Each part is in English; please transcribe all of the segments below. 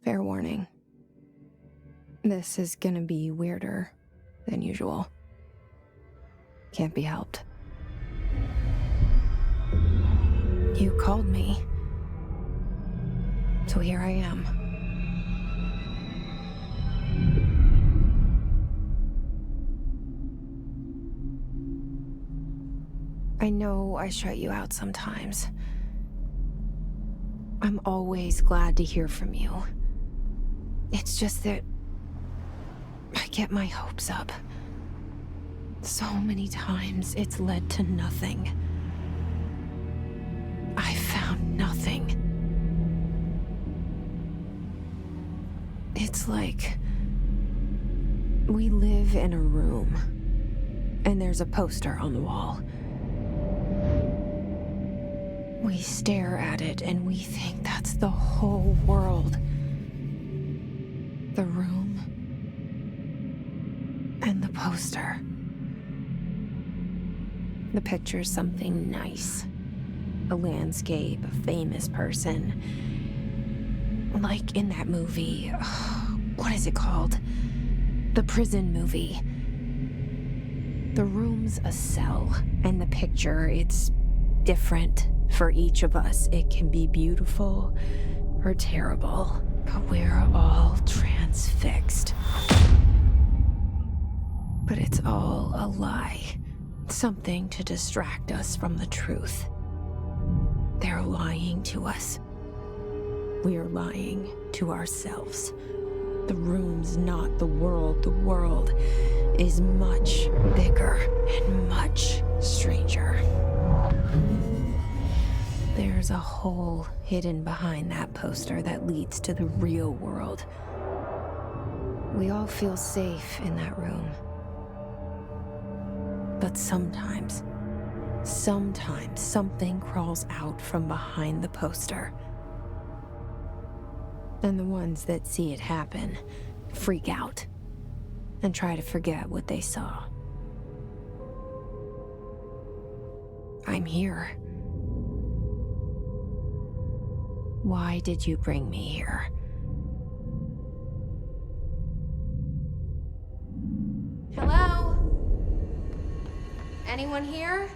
Fair warning. This is gonna be weirder than usual. Can't be helped. You called me. So here I am. I know I shut you out sometimes. I'm always glad to hear from you. It's just that I get my hopes up. So many times it's led to nothing. I found nothing. It's like we live in a room, and there's a poster on the wall. We stare at it and we think that's the whole world. The room and the poster. The picture's something nice. A landscape, a famous person. Like in that movie, what is it called? The prison movie. The room's a cell, and the picture, it's different for each of us. It can be beautiful or terrible, but we're all transfixed. But it's all a lie. Something to distract us from the truth. They're lying to us. We're lying to ourselves. The room's not the world. The world is much bigger and much stranger. There's a hole hidden behind that poster that leads to the real world. We all feel safe in that room. But sometimes something crawls out from behind the poster. And the ones that see it happen freak out and try to forget what they saw. I'm here. Why did you bring me here? Hello? Anyone here?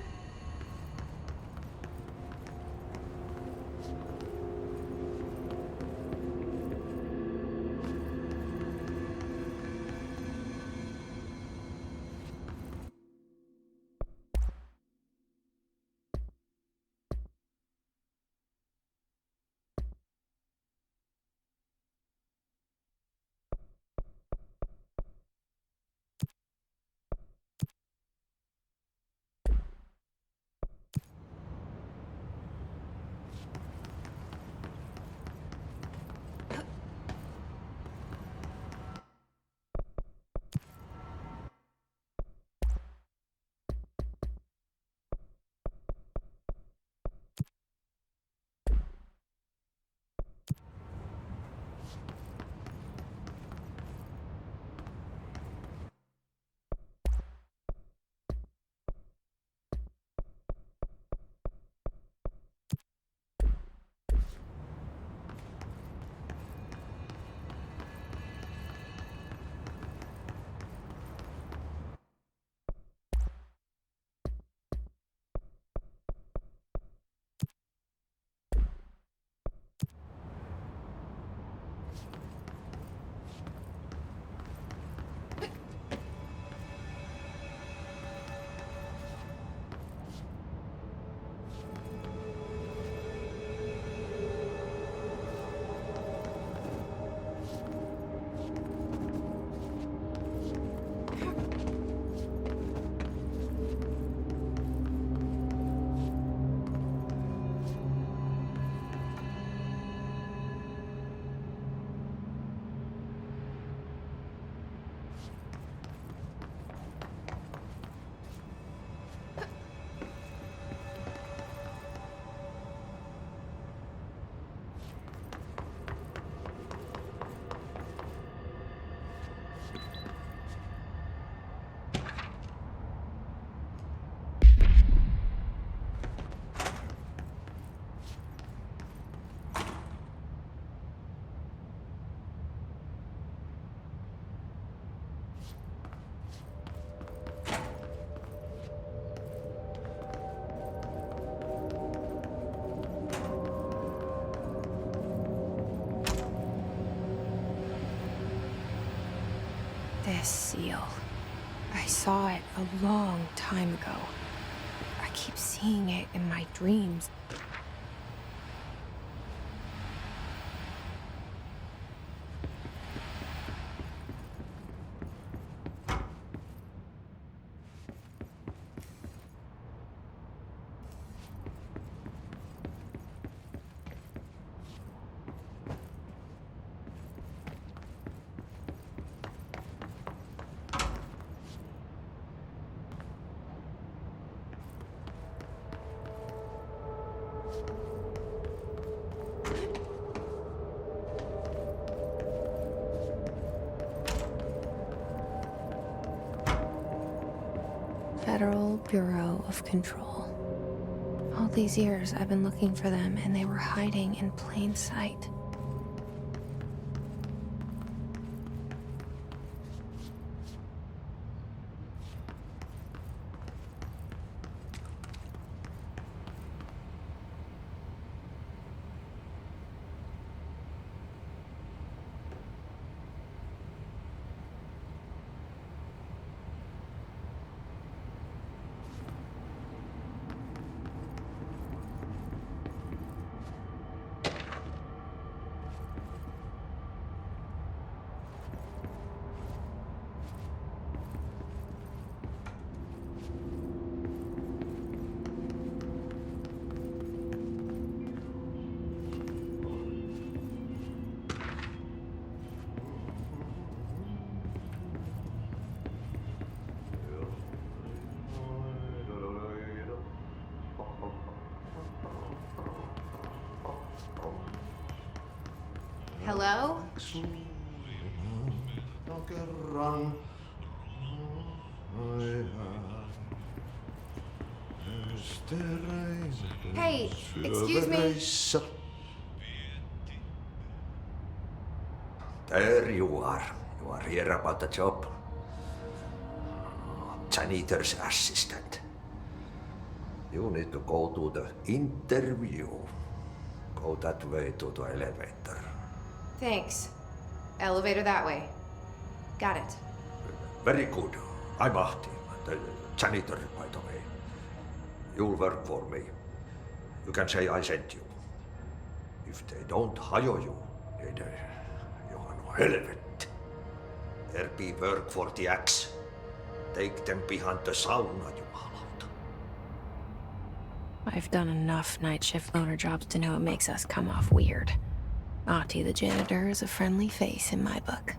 seal. I saw it a long time ago. I keep seeing it in my dreams. Federal Bureau of Control. All these years I've been looking for them, and they were hiding in plain sight. Hello? Hey, excuse me? There you are. You are here about the job. Janitor's assistant. You need to go to the interview. Go that way to the elevator. Thanks. Elevator that way. Got it. Very good. I'm Ahti, the janitor, by the way. You'll work for me. You can say I sent you. If they don't hire you, then you are no helvet. There be work for the axe. Take them behind the sauna, jumalauta. I've done enough night shift loner jobs to know it makes us come off weird. Ahti the janitor is a friendly face in my book.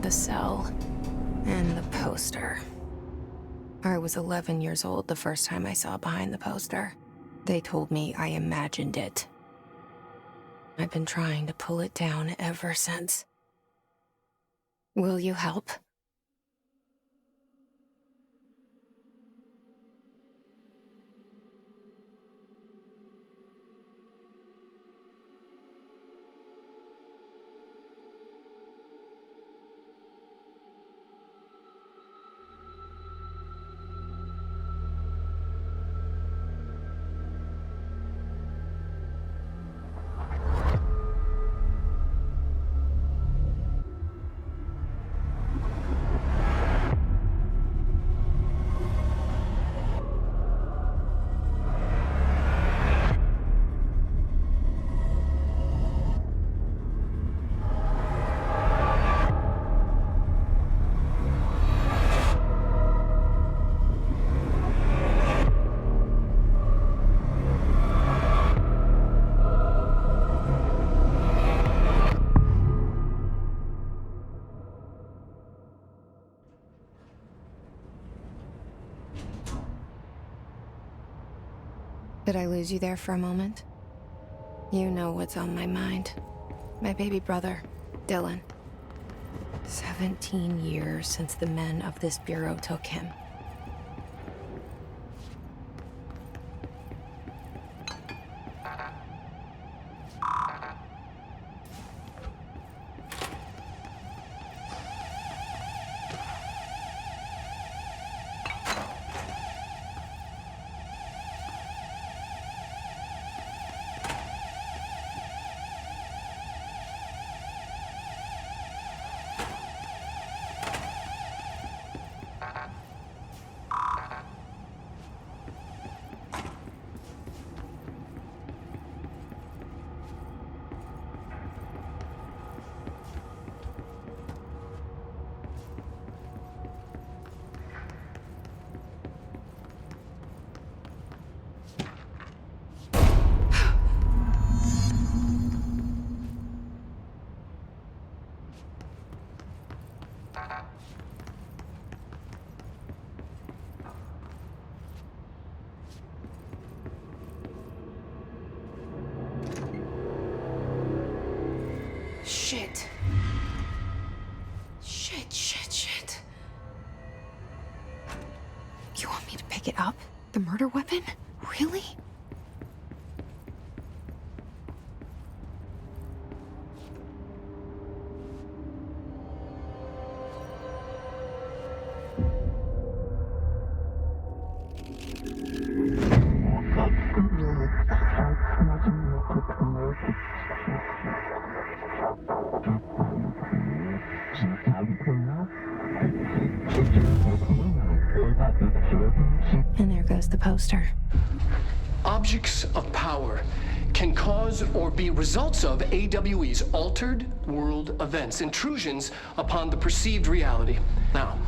The cell and the poster. I was 11 years old the first time I saw behind the poster. They told me I imagined it. I've been trying to pull it down ever since. Will you help? Did I lose you there for a moment? You know what's on my mind. My baby brother, Dylan. 17 years since the men of this bureau took him. Shit. Shit. You want me to pick it up? The murder weapon? Really? And there goes the poster. Objects of power can cause or be results of AWE's altered world events, intrusions upon the perceived reality. Now,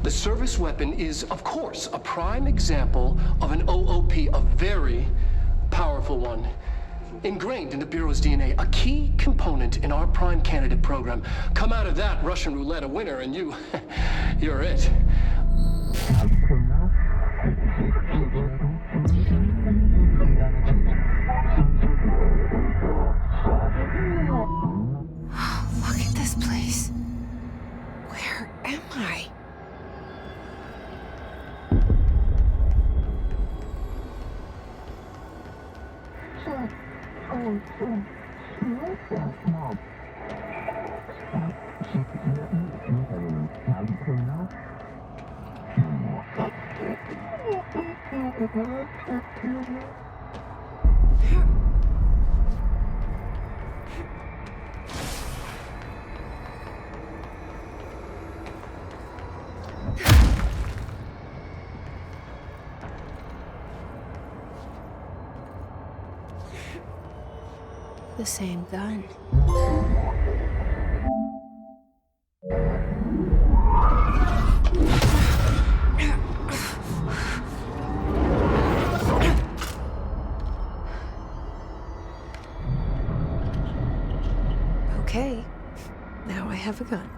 the service weapon is, of course, a prime example of an OOP, a very powerful one, ingrained in the Bureau's DNA, a key component in our prime candidate program. Come out of that Russian roulette a winner and you're it. Look at this place. Where am I? The same gun. Okay, now I have a gun.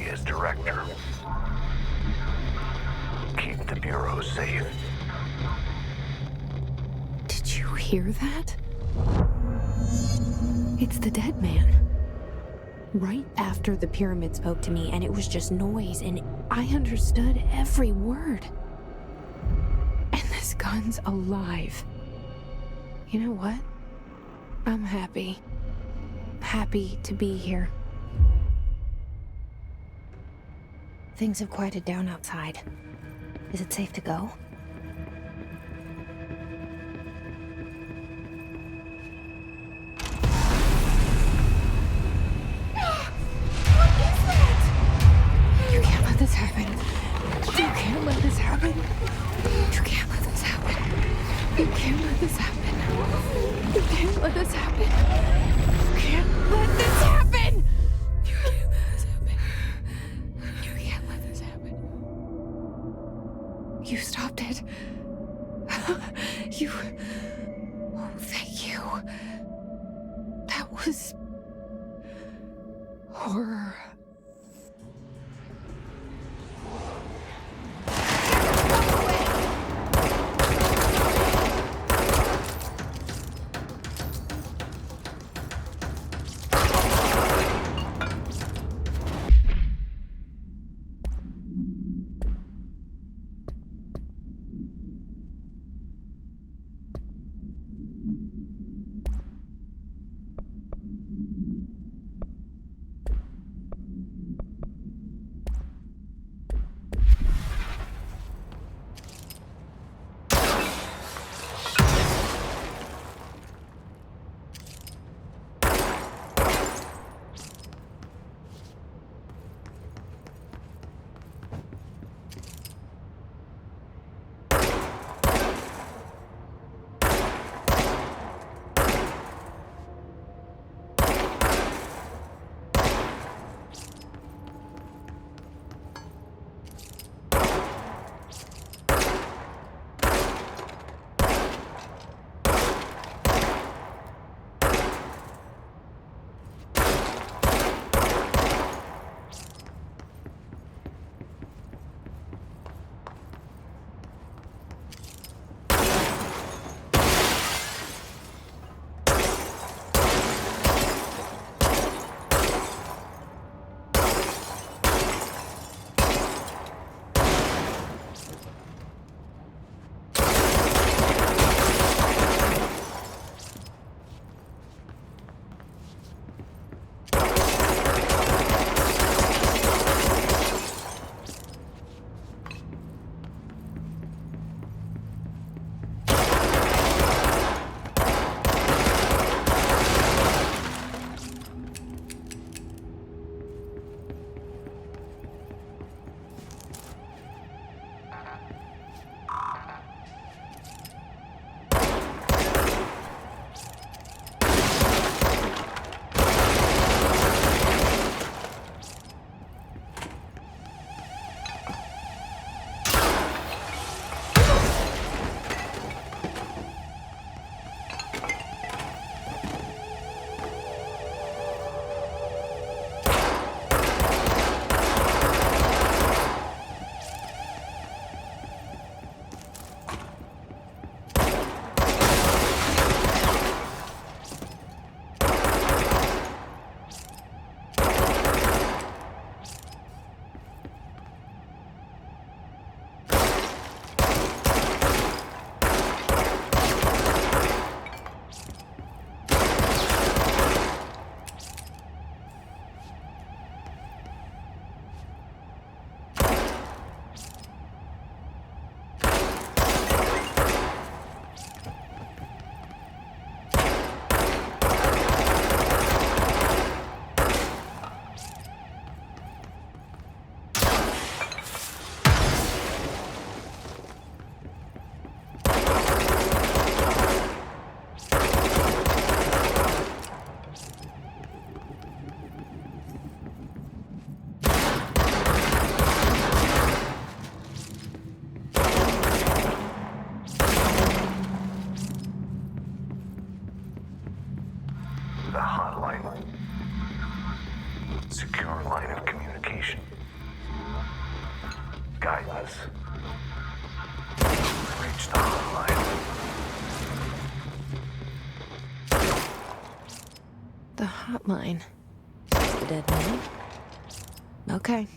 as director. Keep the Bureau safe. Did you hear that? It's the dead man. Right after the pyramid spoke to me, and it was just noise, and I understood every word. And this gun's alive. You know what? I'm happy. Happy to be here. Things have quieted down outside. Is it safe to go? You can't let this happen. You can't let this happen. You can't let this happen. You can't let this happen. You can't let this happen. You can't let this happen. You can't let this happen. You can't let this happen. You stopped it. You. Oh, thank you. That was horror. Guidance. Reach the hotline. The hotline. The dead man? Okay.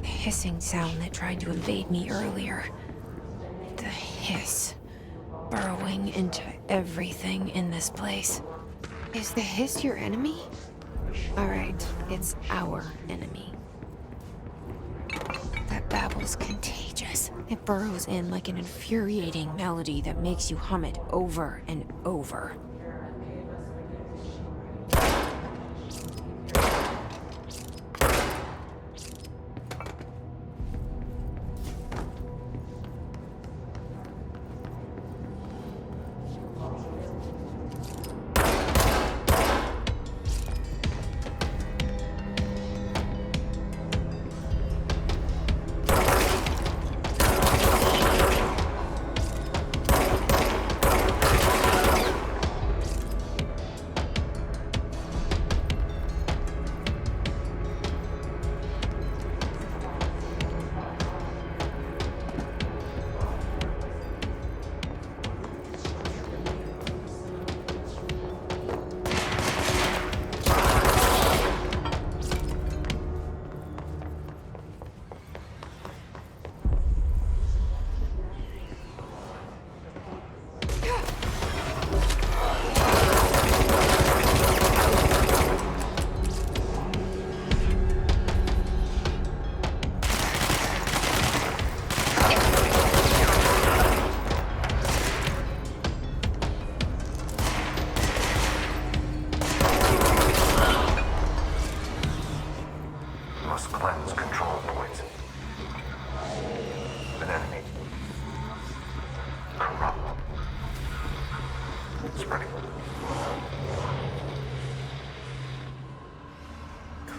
Hissing sound that tried to invade me earlier. The hiss. Burrowing into everything in this place. Is the hiss your enemy? Alright, it's our enemy. That babble's contagious. It burrows in like an infuriating melody that makes you hum it over and over.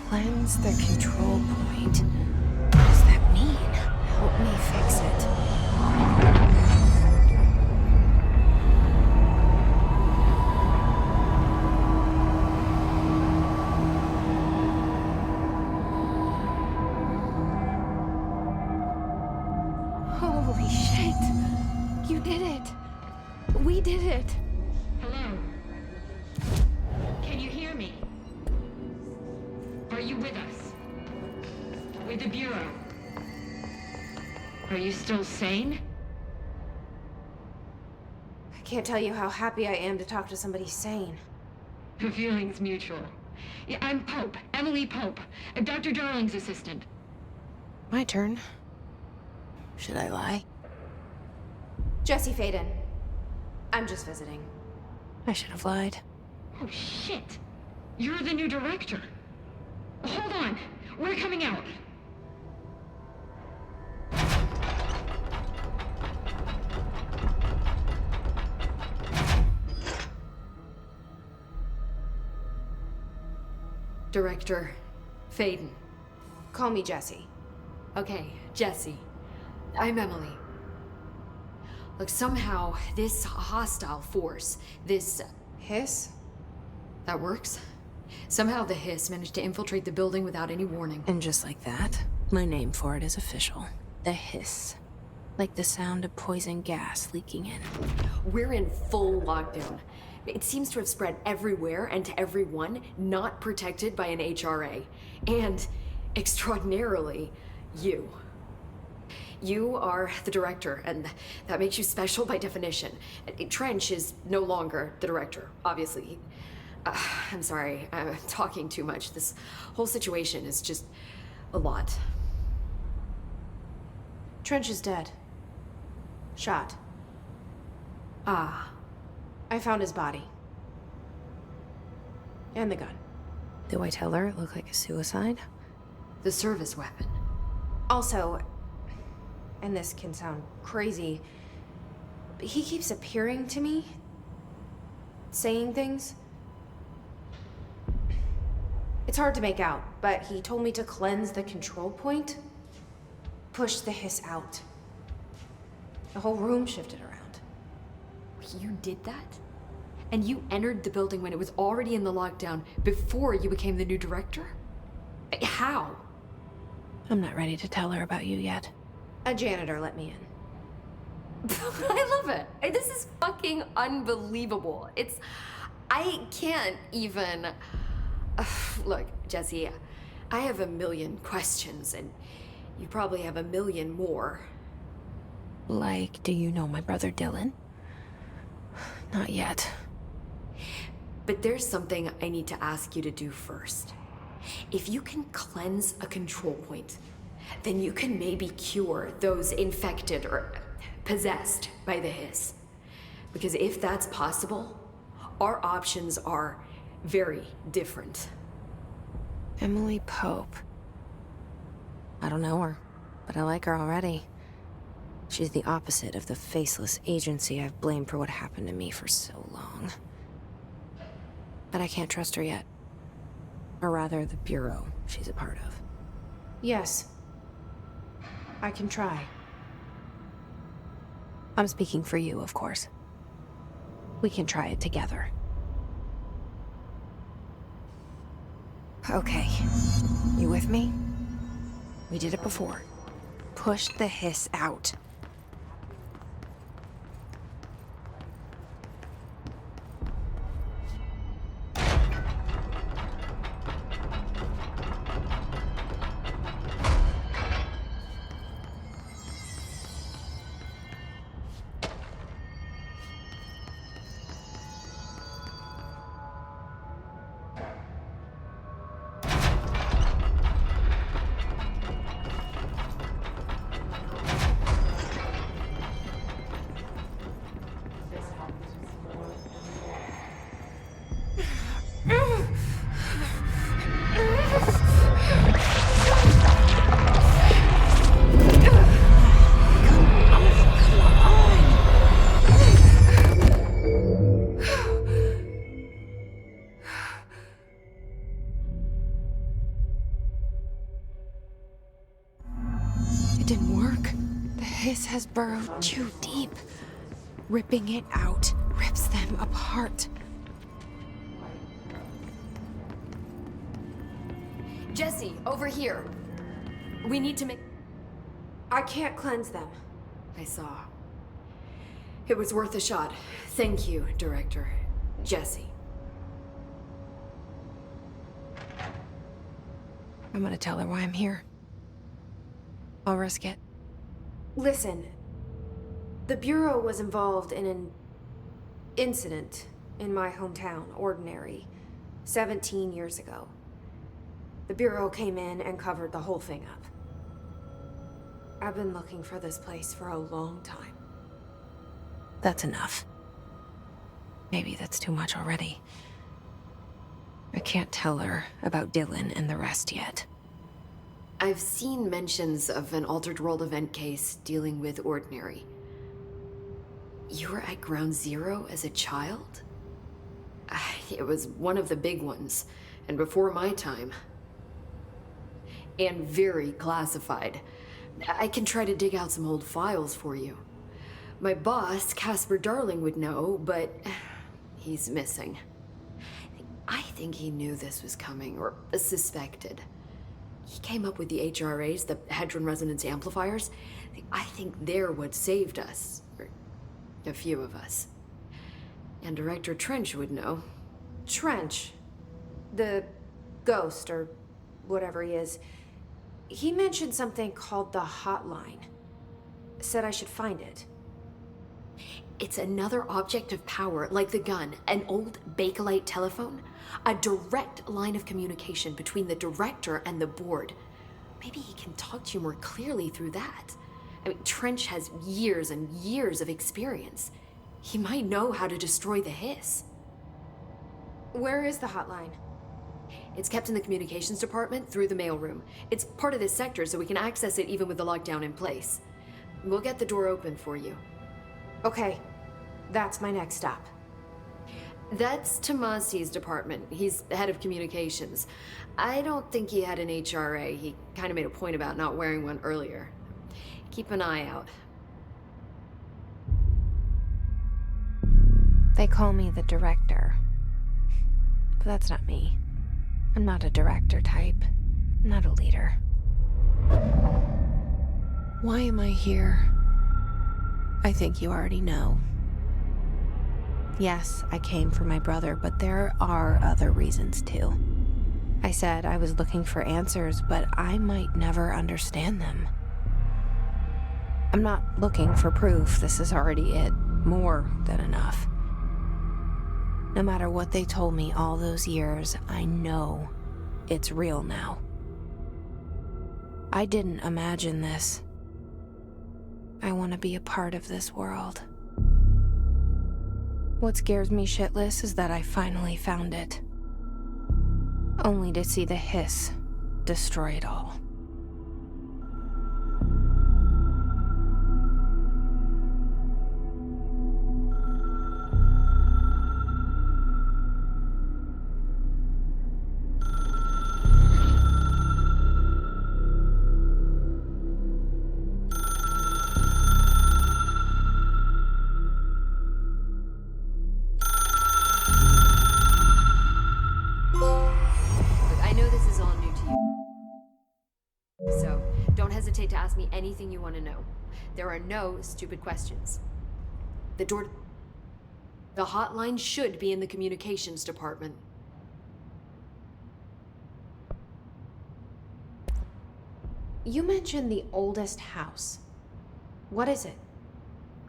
Cleanse the control point. What does that mean? Help me fix it. Holy shit! You did it! We did it! Hello? Can you hear me? Are you with us? With the Bureau? Are you still sane? I can't tell you how happy I am to talk to somebody sane. The feeling's mutual. Yeah, I'm Pope, Emily Pope, Dr. Darling's assistant. My turn. Should I lie? Jesse Faden. I'm just visiting. I should have lied. Oh, shit. You're the new director. Hold on. We're coming out. Director Faden. Call me Jesse. Okay, Jesse. I'm Emily. Look, somehow this hostile force, this... Hiss? that works? Somehow the Hiss managed to infiltrate the building without any warning. And just like that, my name for it is official. The hiss. Like the sound of poison gas leaking in. We're in full lockdown. It seems to have spread everywhere and to everyone not protected by an HRA. And, extraordinarily, you. You are the director, and that makes you special by definition. Trench is no longer the director, obviously. I'm sorry, I'm talking too much. This whole situation is just a lot. Trench is dead. Shot. Ah, I found his body. And the gun. Do I tell her it looked like a suicide? the service weapon. Also, and this can sound crazy, but he keeps appearing to me, saying things. It's hard to make out, but he told me to cleanse the control point, push the hiss out. The whole room shifted around. You did that? And you entered the building when it was already in the lockdown before you became the new director? How? I'm not ready to tell her about you yet. A janitor let me in. I love it. This is fucking unbelievable. I can't even... Look, Jesse, I have a million questions, and you probably have a million more. Like, do you know my brother Dylan? Not yet. But there's something I need to ask you to do first. If you can cleanse a control point, then you can maybe cure those infected or possessed by the hiss. Because if that's possible, our options are very different. Emily Pope. I don't know her, but I like her already. She's the opposite of the faceless agency I've blamed for what happened to me for so long. But I can't trust her yet. Or rather, the Bureau she's a part of. Yes. I can try. I'm speaking for you, of course. We can try it together. Okay. You with me? We did it before. Push the hiss out. didn't work. The hiss has burrowed too deep. Ripping it out rips them apart. Jesse, over here. We need to make... I can't cleanse them. I saw. It was worth a shot. Thank you, Director. Jesse. I'm gonna tell her why I'm here. I'll risk it. Listen, the Bureau was involved in an incident in my hometown, Ordinary, 17 years ago. The Bureau came in and covered the whole thing up. I've been looking for this place for a long time. That's enough. Maybe that's too much already. I can't tell her about Dylan and the rest yet. I've seen mentions of an Altered World event case dealing with Ordinary. You were at Ground Zero as a child? It was one of the big ones, and before my time. And very classified. I can try to dig out some old files for you. My boss, Casper Darling, would know, but he's missing. I think he knew this was coming, or suspected. He came up with the HRAs, the Hadron Resonance Amplifiers. I think they're what saved us. Or a few of us. And Director Trench would know. Trench, the ghost, or whatever he is, he mentioned something called the Hotline. Said I should find it. It's another object of power, like the gun, an old Bakelite telephone, a direct line of communication between the director and the board. Maybe he can talk to you more clearly through that. I mean, Trench has years and years of experience. He might know how to destroy the hiss. Where is the hotline? It's kept in the communications department through the mailroom. It's part of this sector, so we can access it even with the lockdown in place. We'll get the door open for you. Okay, that's my next stop. That's Tomasi's department. He's the head of communications. I don't think he had an HRA. He kind of made a point about not wearing one earlier. Keep an eye out. They call me the director. But that's not me. I'm not a director type. I'm not a leader. Why am I here? I think you already know. Yes, I came for my brother, but there are other reasons too. I said I was looking for answers, but I might never understand them. I'm not looking for proof. This is already it. More than enough. No matter what they told me all those years, I know it's real now. I didn't imagine this. I want to be a part of this world. What scares me shitless is that I finally found it. Only to see the hiss destroy it all. To ask me anything you want to know. There are no stupid questions. The hotline should be in the communications department. You mentioned the oldest house. What is it?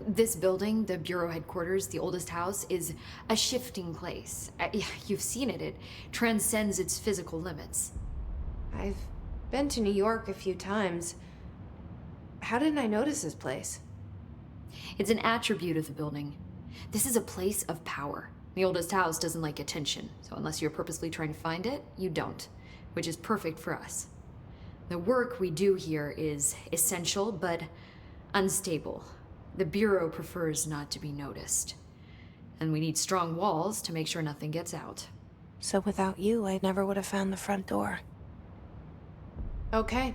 This building, the Bureau headquarters, the oldest house, is a shifting place. You've seen it. It transcends its physical limits. I've been to New York a few times. How didn't I notice this place? It's an attribute of the building. This is a place of power. The oldest house doesn't like attention, so unless you're purposely trying to find it, you don't, which is perfect for us. The work we do here is essential, but unstable. The Bureau prefers not to be noticed. And we need strong walls to make sure nothing gets out. So without you, I never would have found the front door. Okay.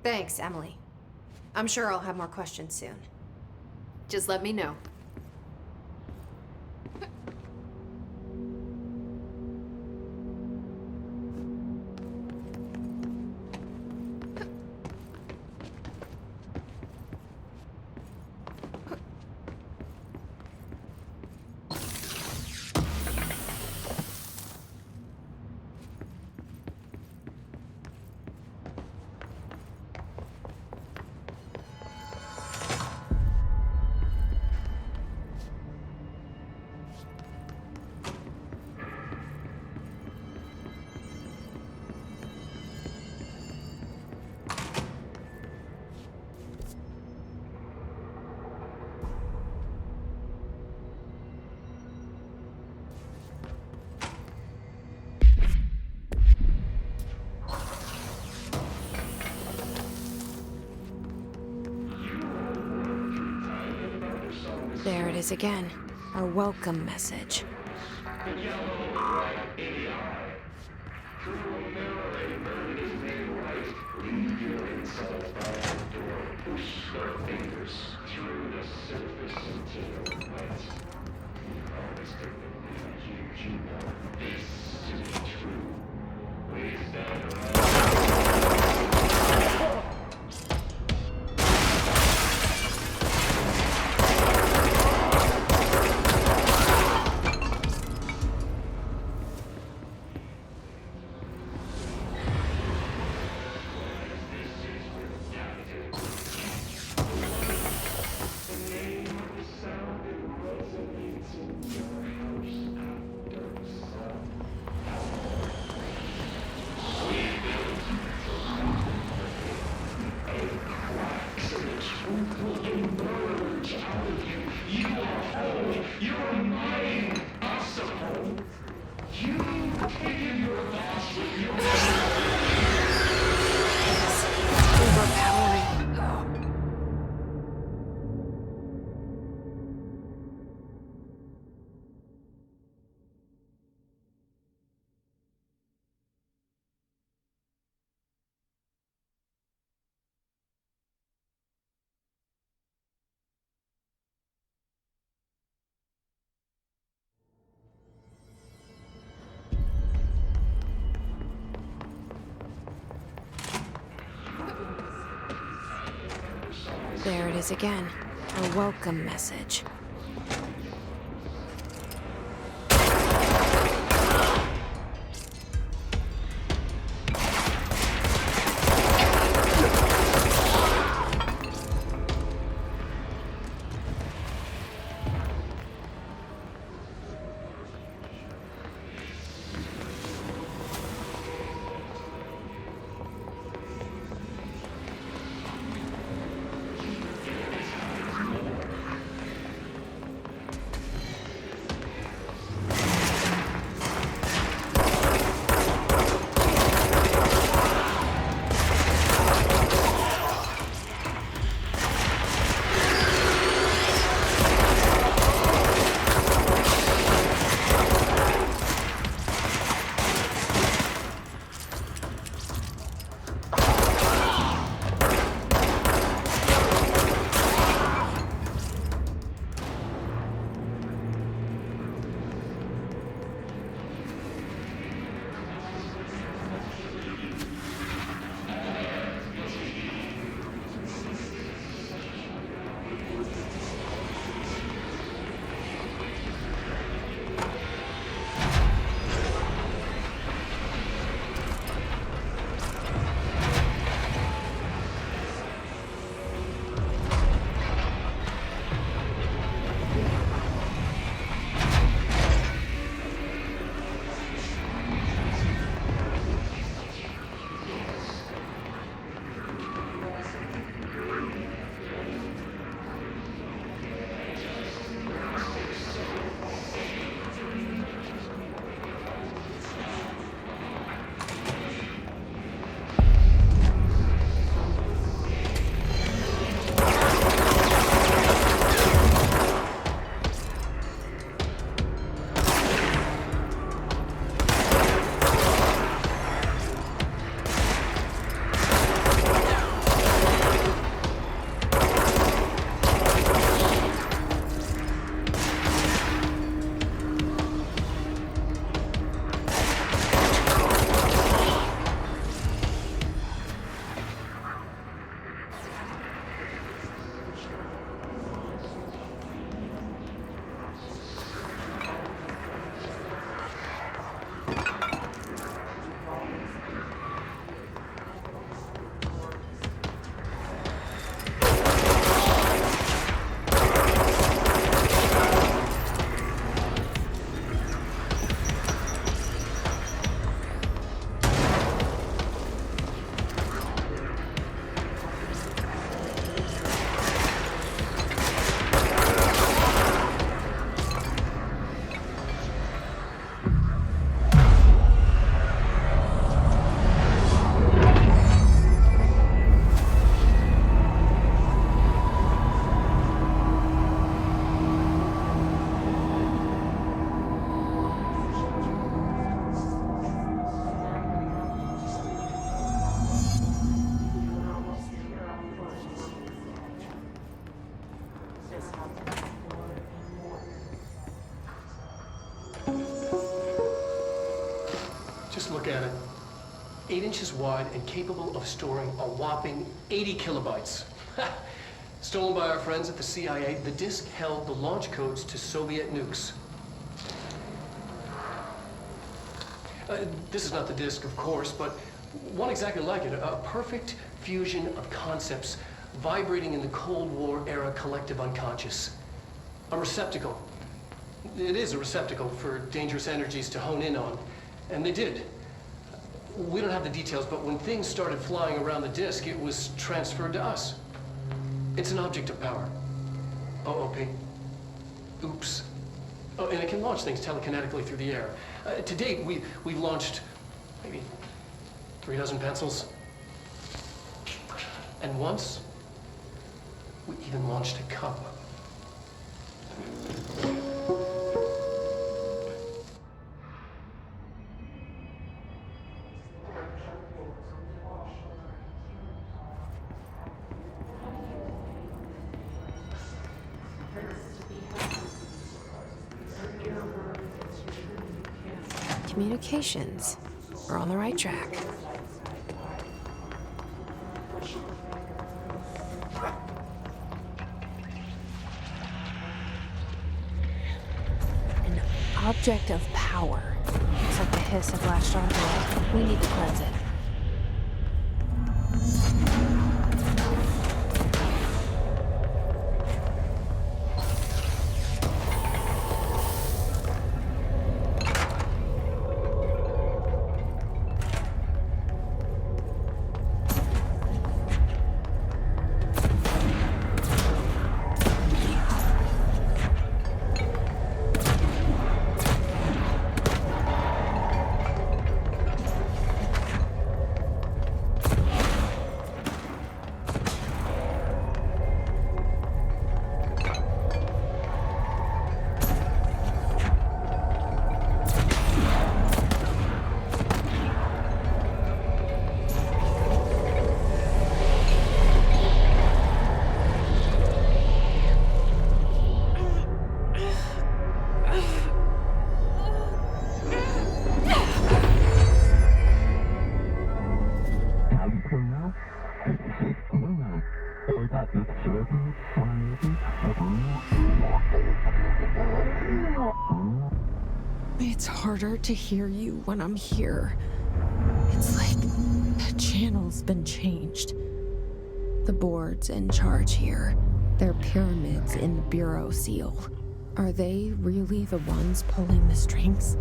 Thanks, Emily. I'm sure I'll have more questions soon. Just let me know. There it is again. Our welcome message. There it is again. Our welcome message. Just look at it. 8 inches wide and capable of storing a whopping 80 kilobytes. Stolen by our friends at the CIA, the disk held the launch codes to Soviet nukes. This is not the disk, of course, but one exactly like it. A perfect fusion of concepts vibrating in the Cold War era collective unconscious. A receptacle. It is a receptacle for dangerous energies to hone in on. And they did. We don't have the details, but when things started flying around the disk, it was transferred to us. It's an object of power. OOP. Oops. Oh, and it can launch things telekinetically through the air. To date, we've launched maybe 3 dozen pencils. And once, we even launched a cup. Communications. We're on the right track. An object of power. Looks like the hiss have latched onto it. We need to cleanse it. It's harder to hear you when I'm here. It's like the channel's been changed. The board's in charge here. They're pyramids in the Bureau seal. Are they really the ones pulling the strings?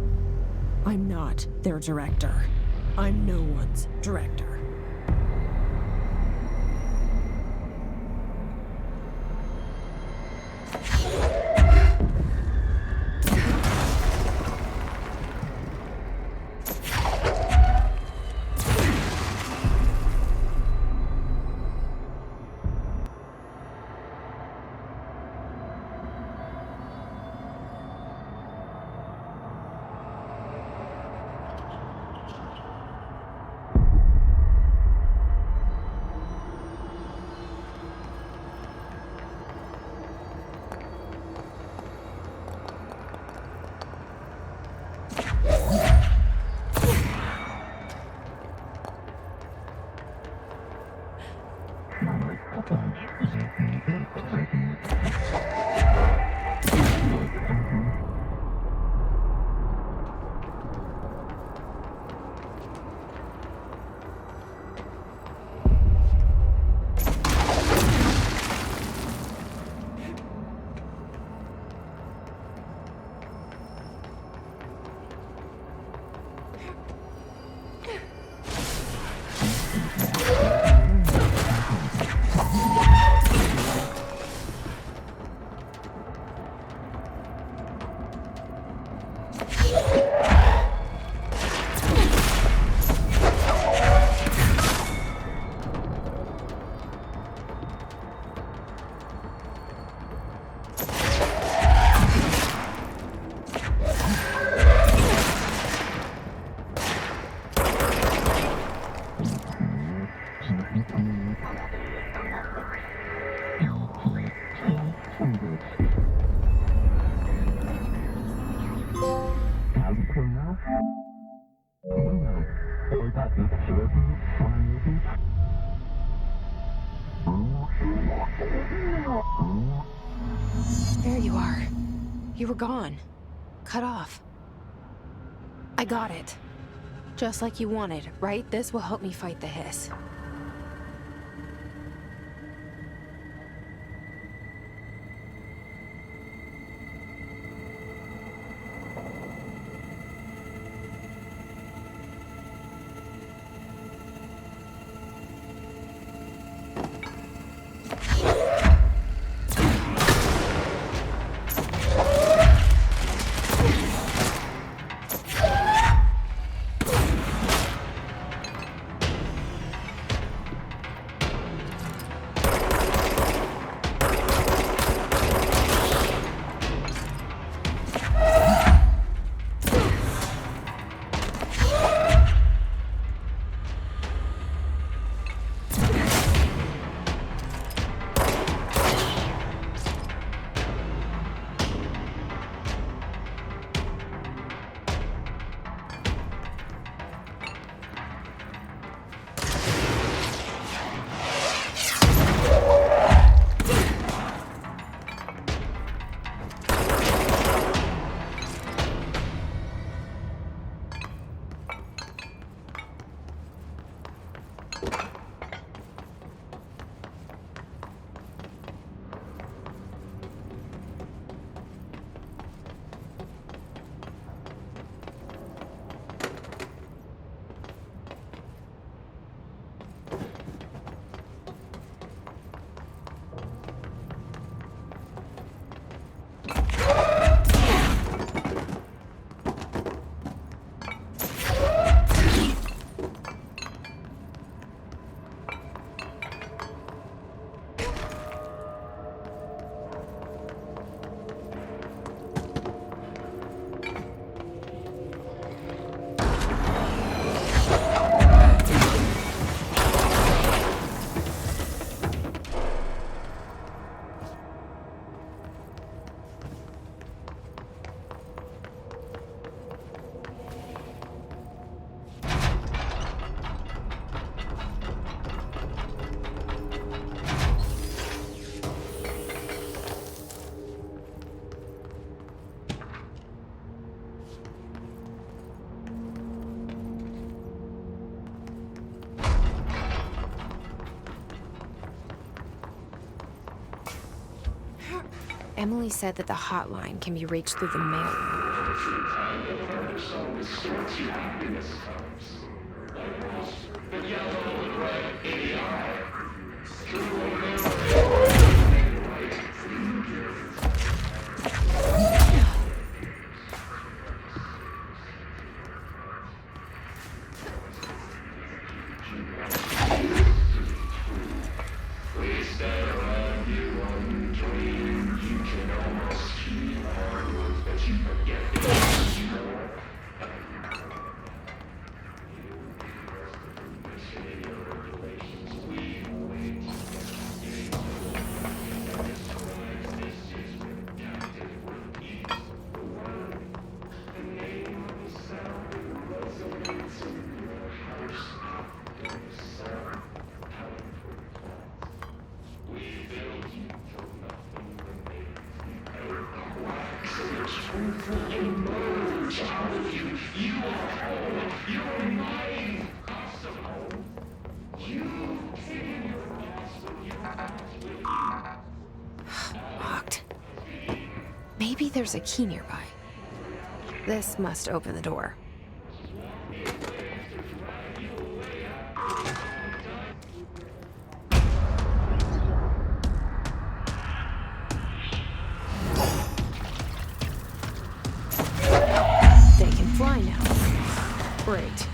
I'm not their director. I'm no one's director. There you are. You were gone. Cut off. I got it. Just like you wanted, right? This will help me fight the hiss. Emily said that the hotline can be reached through the mail. Locked. Maybe there's a key nearby. This must open the door. They can fly now. Great.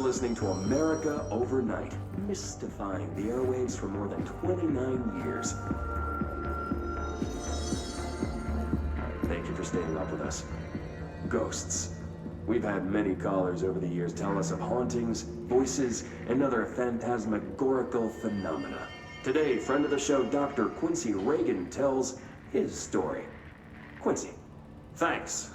listening to America Overnight, mystifying the airwaves for more than 29 years. Thank you for staying up with us. Ghosts. We've had many callers over the years tell us of hauntings, voices, and other phantasmagorical phenomena. Today, friend of the show, Dr. Quincy Reagan, tells his story. Quincy, thanks.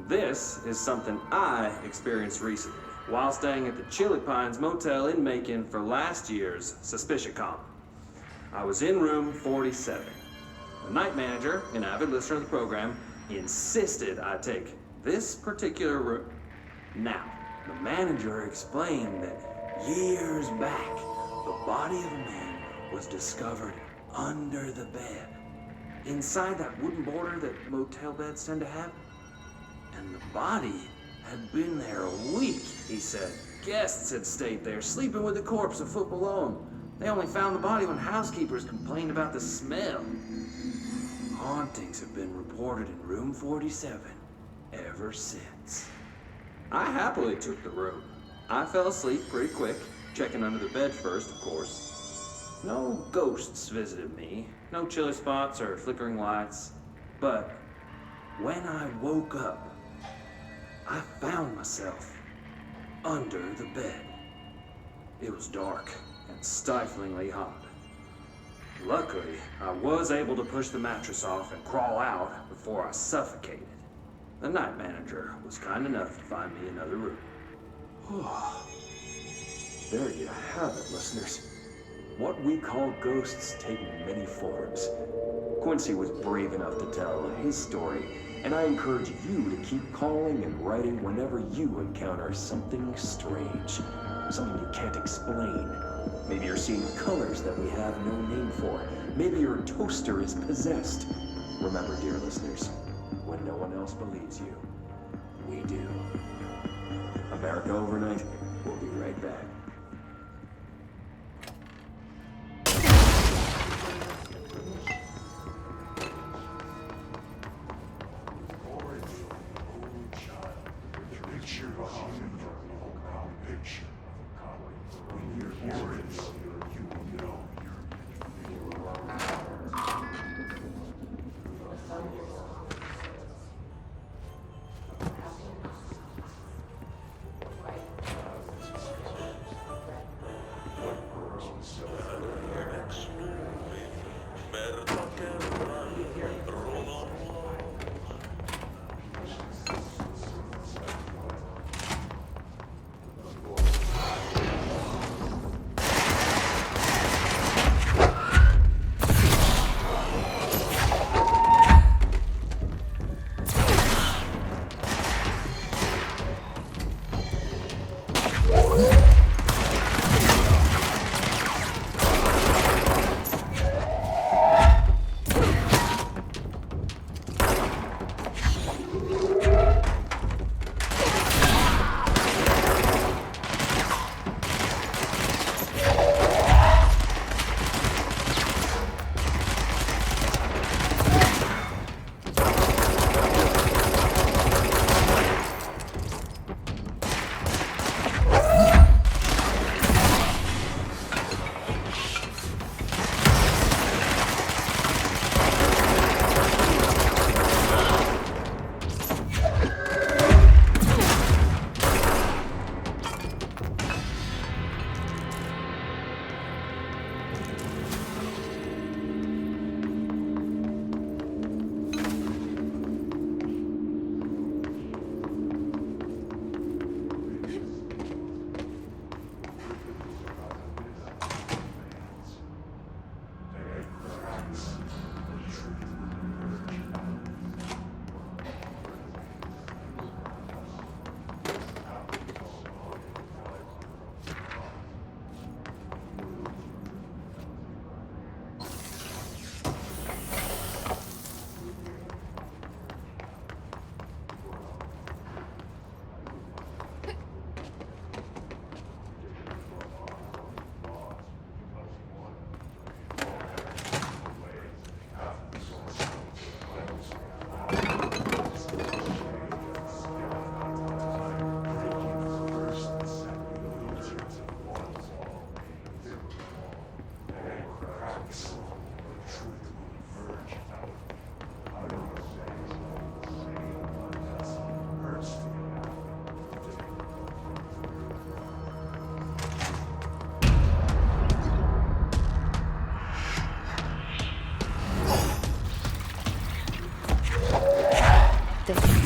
This is something I experienced recently while staying at the Chili Pines Motel in Macon for last year's SuspiciaCon. I was in room 47. The night manager, an avid listener of the program, insisted I take this particular room. Now, the manager explained that years back, the body of a man was discovered under the bed, inside that wooden border that motel beds tend to have. And the body had been there a week, he said. Guests had stayed there, sleeping with the corpse a foot below them. They only found the body when housekeepers complained about the smell. Hauntings have been reported in room 47 ever since. I happily took the room. I fell asleep pretty quick, checking under the bed first, of course. No ghosts visited me, no chilly spots or flickering lights. But when I woke up, I found myself under the bed. It was dark and stiflingly hot. Luckily, I was able to push the mattress off and crawl out before I suffocated. The night manager was kind enough to find me another room. There you have it, listeners. What we call ghosts take many forms. Quincy was brave enough to tell his story, and I encourage you to keep calling and writing whenever you encounter something strange, something you can't explain. Maybe you're seeing colors that we have no name for. Maybe your toaster is possessed. Remember, dear listeners, when no one else believes you, we do. America Overnight, we'll be right back.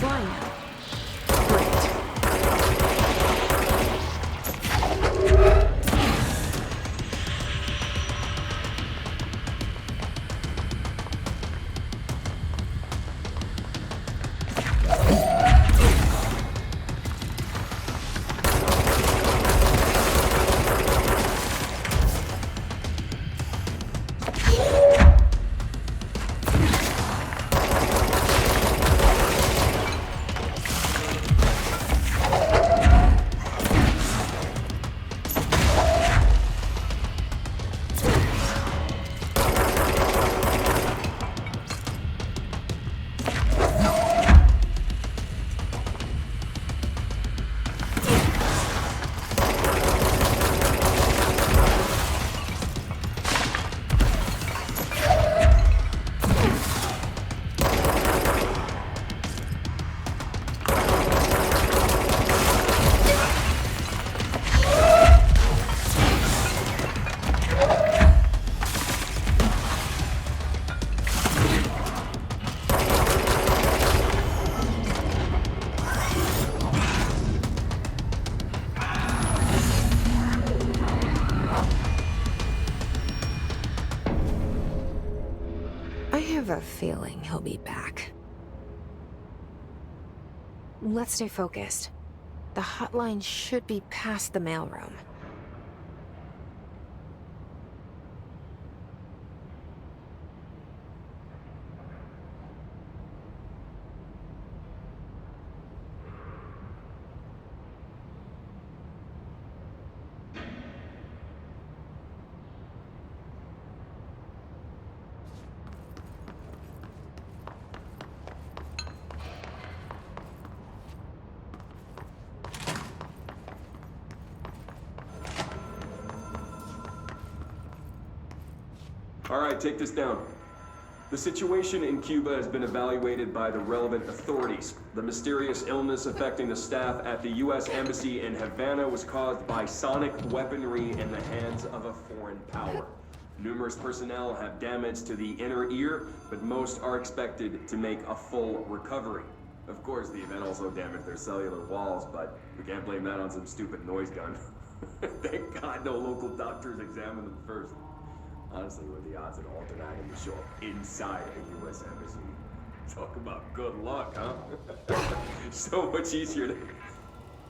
fly now. Great. I have a feeling he'll be back. Let's stay focused. The hotline should be past the mailroom. All right, take this down. The situation in Cuba has been evaluated by the relevant authorities. The mysterious illness affecting the staff at the U.S. Embassy in Havana was caused by sonic weaponry in the hands of a foreign power. Numerous personnel have damage to the inner ear, but most are expected to make a full recovery. Of course, the event also damaged their cellular walls, but we can't blame that on some stupid noise gun. Thank God no local doctors examined them first. Honestly, what are the odds that Alternatum will show up inside a U.S. embassy? Talk about good luck, huh? So much easier to...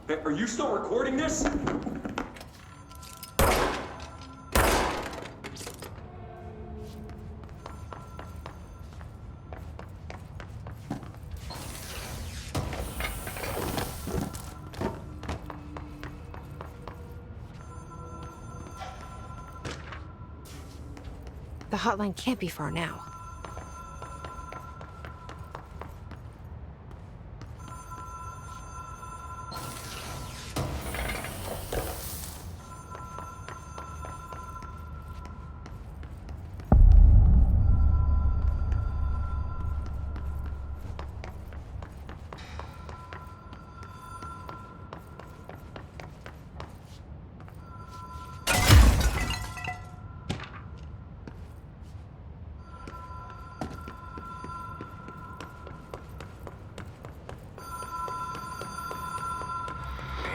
Hey, are you still recording this? The hotline can't be far now.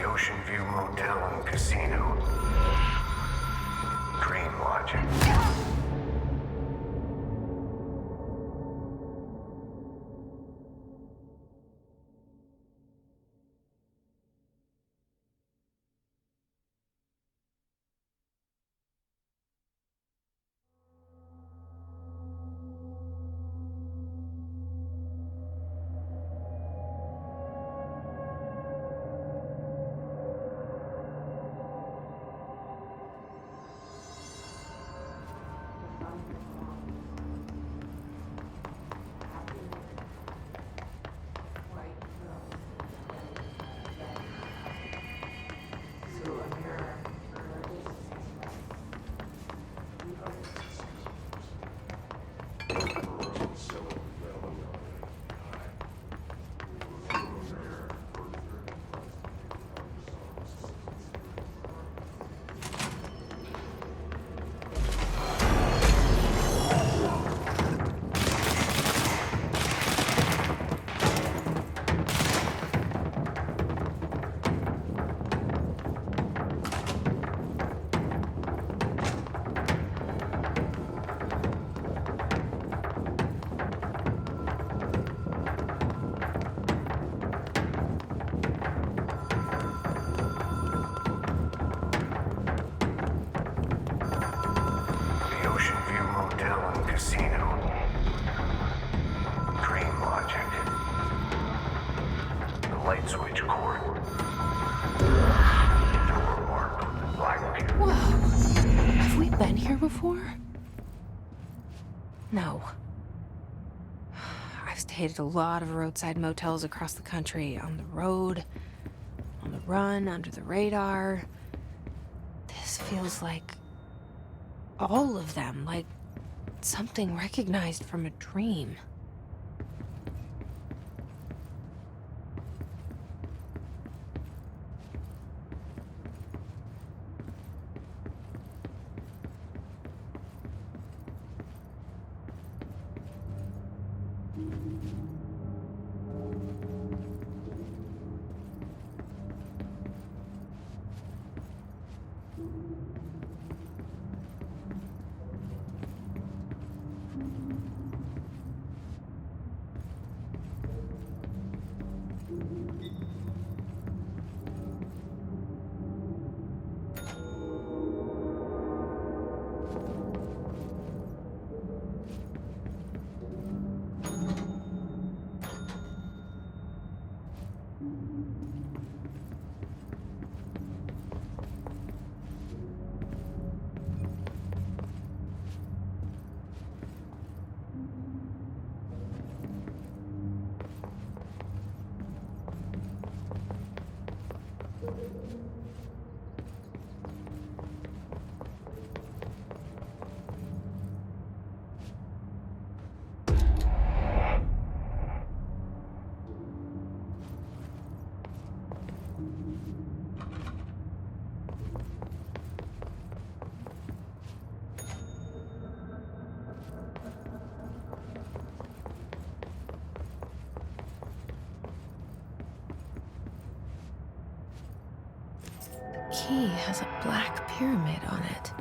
Ocean View Motel and Casino. Dream Lodging. light switch cord. Door marked Black Pyramid. Whoa. Have we been here before? No. I've stayed at a lot of roadside motels across the country, on the road, on the run, under the radar. This feels like all of them, like something recognized from a dream. Key has a black pyramid on it.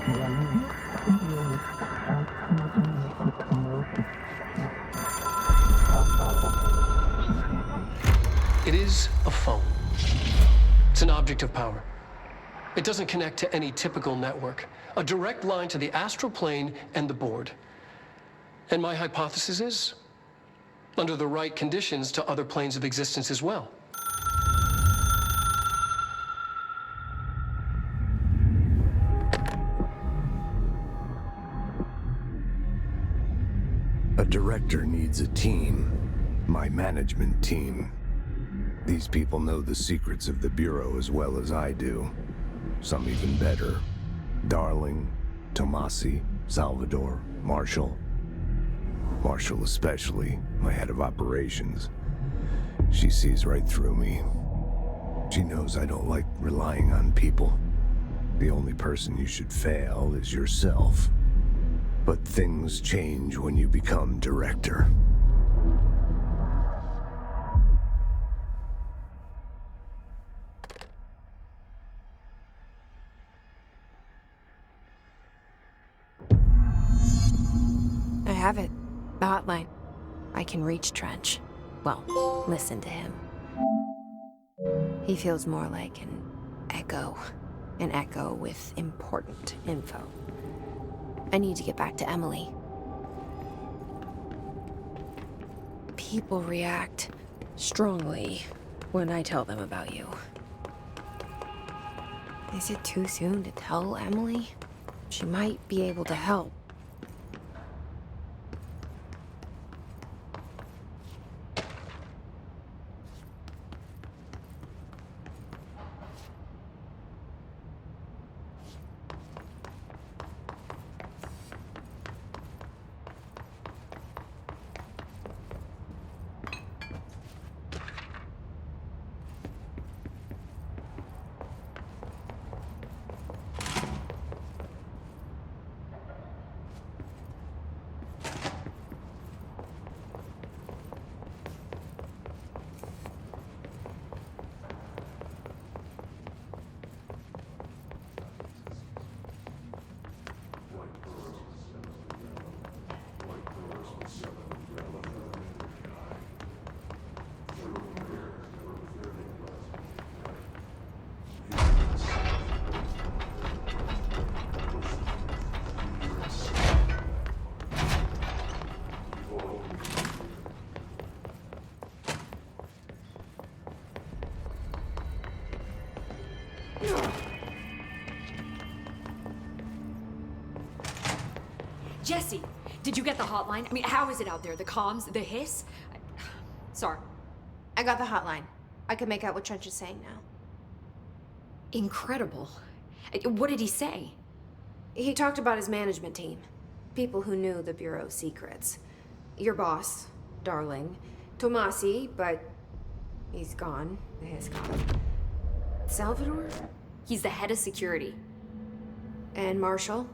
It is a phone. It's an object of power. It doesn't connect to any typical network. A direct line to the astral plane and the board. And my hypothesis is, under the right conditions, to other planes of existence as well. A director needs a team. My management team. These people know the secrets of the Bureau as well as I do. Some even better. Darling, Tomasi, Salvador, Marshall. Marshall especially, my head of operations. She sees right through me. She knows I don't like relying on people. The only person you should fail is yourself. But things change when you become director. I have it. The hotline. I can reach Trench. Well, listen to him. He feels more like an echo. An echo with important info. I need to get back to Emily. People react strongly when I tell them about you. Is it too soon to tell Emily? She might be able to help. Jesse, did you get the hotline? I mean, how is it out there? The comms, the hiss? Sorry. I got the hotline. I can make out what Trench is saying now. Incredible. What did he say? He talked about his management team. People who knew the Bureau's secrets. Your boss, Darling. Tomasi, but he's gone. His gone. Salvador? He's the head of security. And Marshall?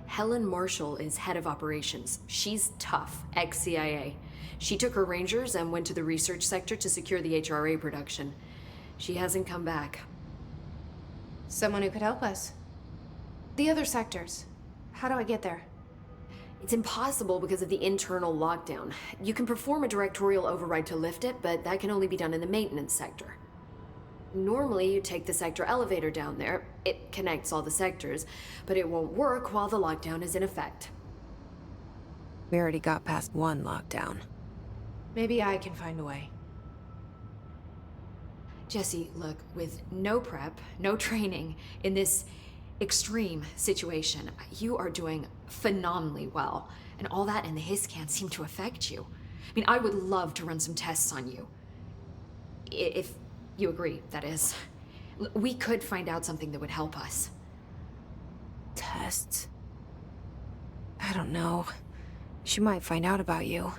Helen Marshall is head of operations. She's tough, ex-CIA. She took her Rangers and went to the research sector to secure the HRA production. She hasn't come back. Someone who could help us. The other sectors. How do I get there? It's impossible because of the internal lockdown. You can perform a directorial override to lift it, but that can only be done in the maintenance sector. Normally, you take the sector elevator down there. It connects all the sectors, but it won't work while the lockdown is in effect. We already got past one lockdown. Maybe I can find a way. Jesse, look, with no prep, no training, in this extreme situation, you are doing phenomenally well. And all that and the hiss can't seem to affect you. I mean, I would love to run some tests on you. If you agree, that is. We could find out something that would help us. Tests? I don't know. She might find out about you.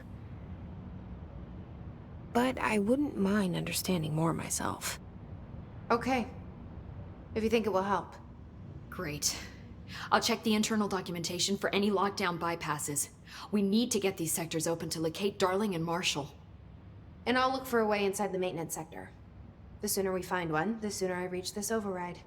But I wouldn't mind understanding more myself. Okay. If you think it will help. Great. I'll check the internal documentation for any lockdown bypasses. We need to get these sectors open to locate Darling and Marshall. And I'll look for a way inside the maintenance sector. The sooner we find one, the sooner I reach this override.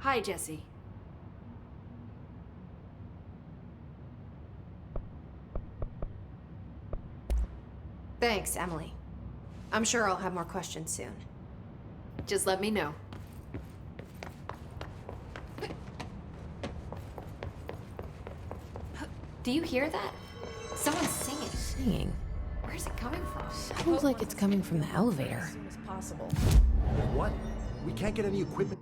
Hi, Jesse. Thanks, Emily. I'm sure I'll have more questions soon. Just let me know. Do you hear that? Someone's singing. Singing. Where's it coming from? Sounds like it's coming from the elevator. As soon as possible. What? We can't get any equipment.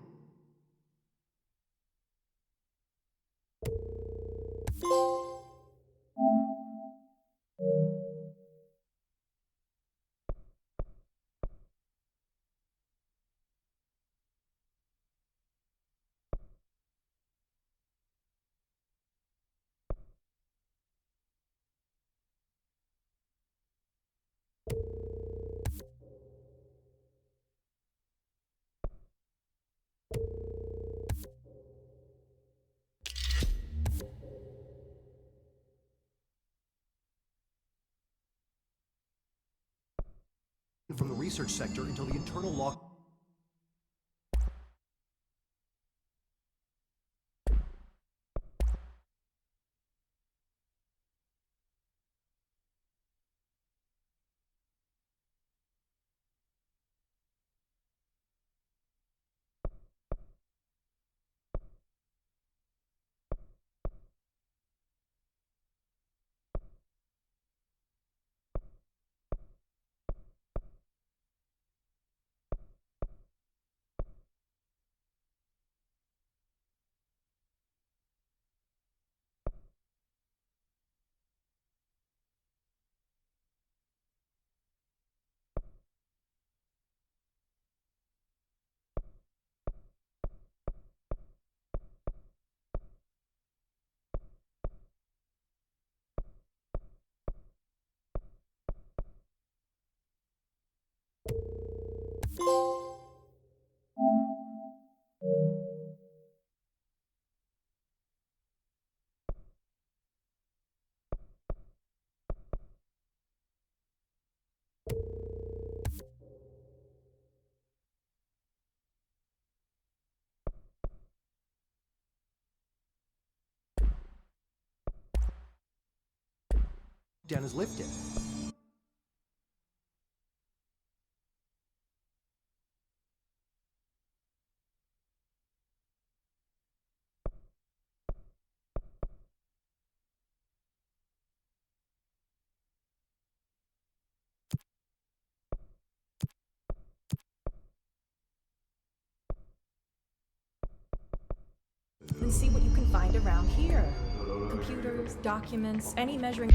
From the research sector until the internal log. Down is lifted. And see what you can find around here. Computers, documents, any measuring...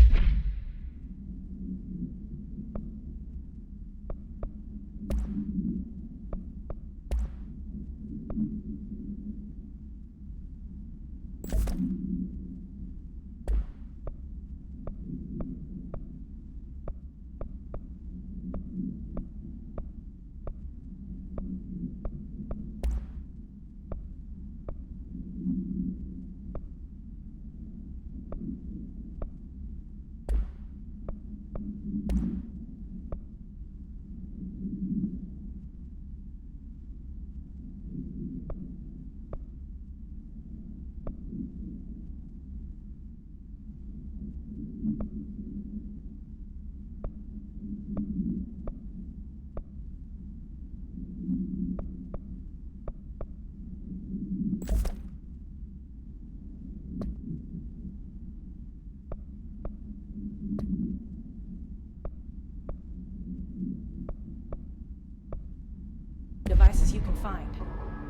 devices you can find.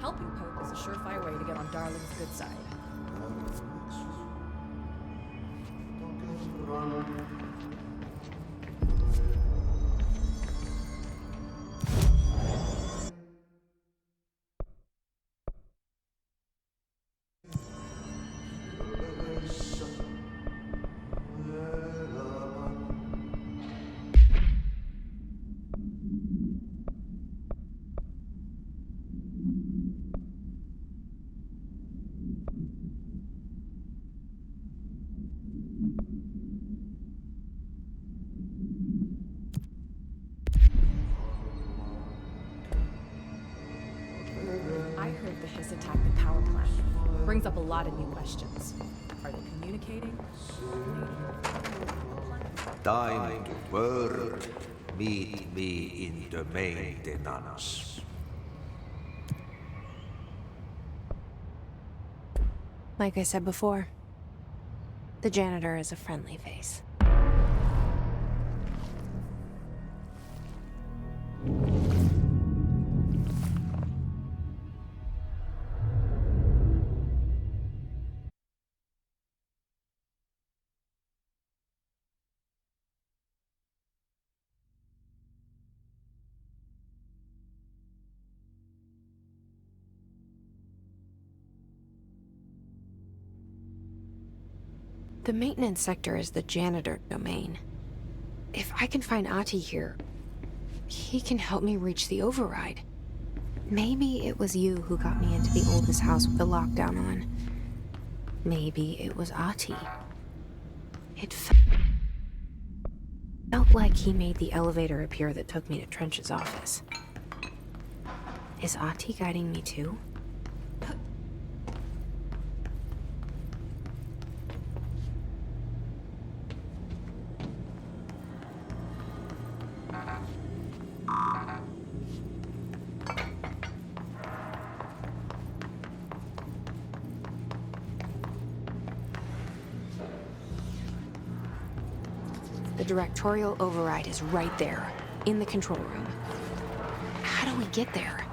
Helping Pope is a surefire way to get on Darling's good side. brings up a lot of new questions. Are they communicating? Time to work. Meet me in the maintenance. Like I said before, the janitor is a friendly face. The maintenance sector is the janitor domain. If I can find Ahti here, he can help me reach the override. Maybe it was you who got me into the oldest house with the lockdown on. Maybe it was Ahti. It felt like he made the elevator appear that took me to Trench's office. Is Ahti guiding me too? The directorial override is right there, in the control room. How do we get there?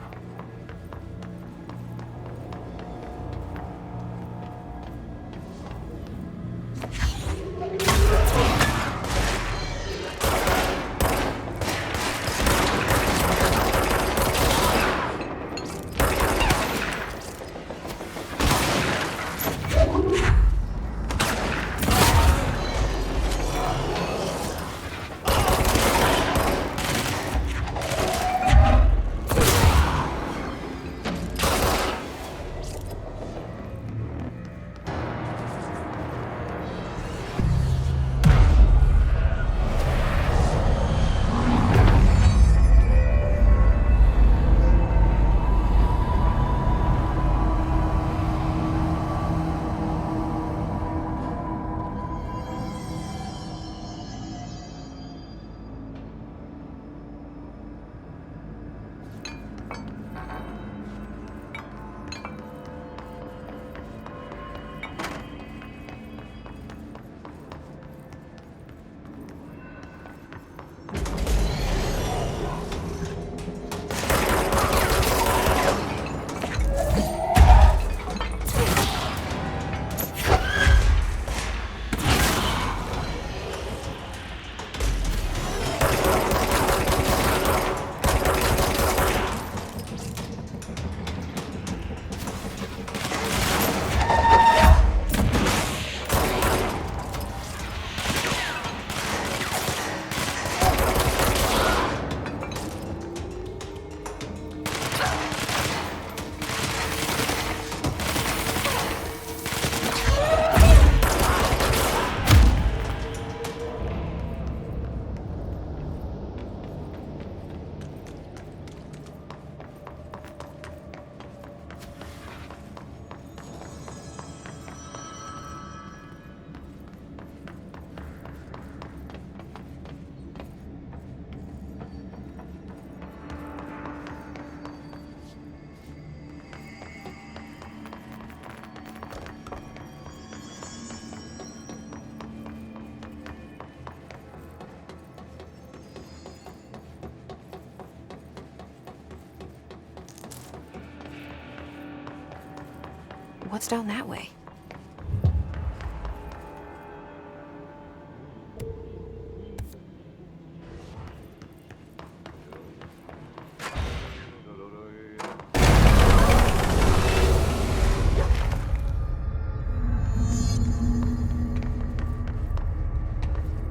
What's down that way?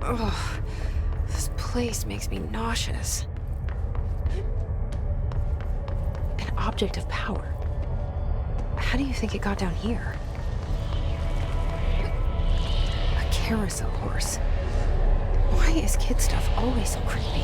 Ugh, this place makes me nauseous. An object of power. How do you think it got down here? A carousel horse. Why is kid stuff always so creepy?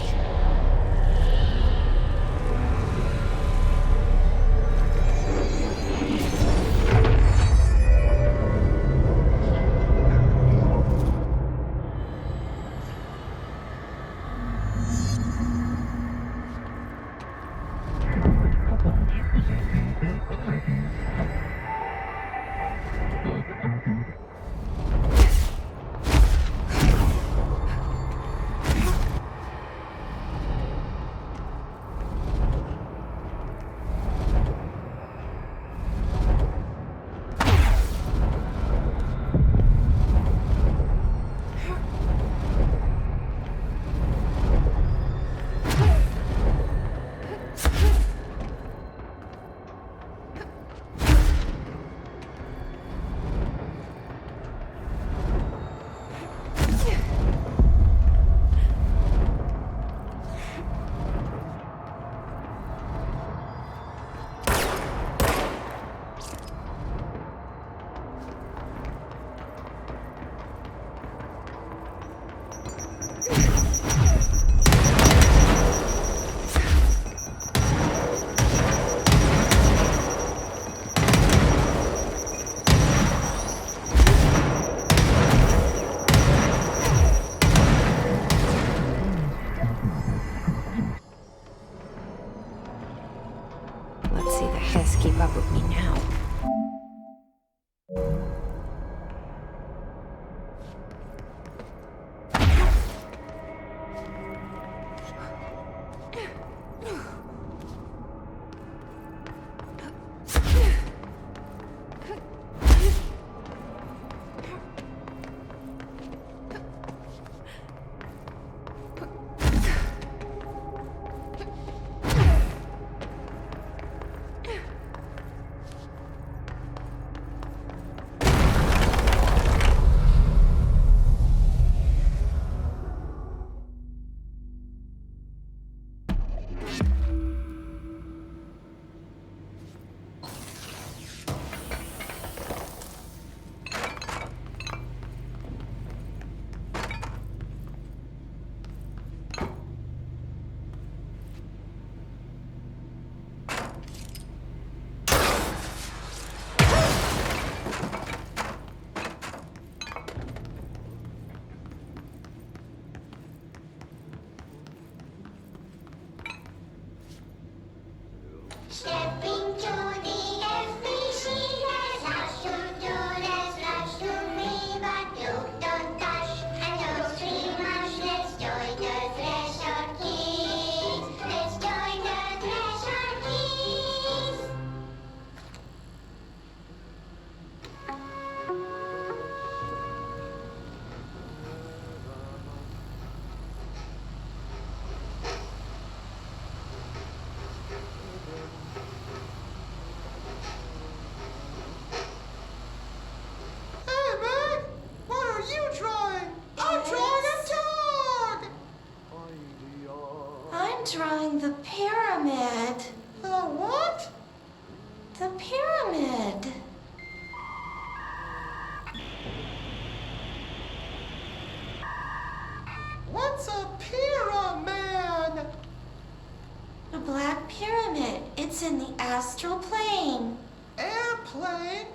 pyramid. It's in the astral plane. Airplane?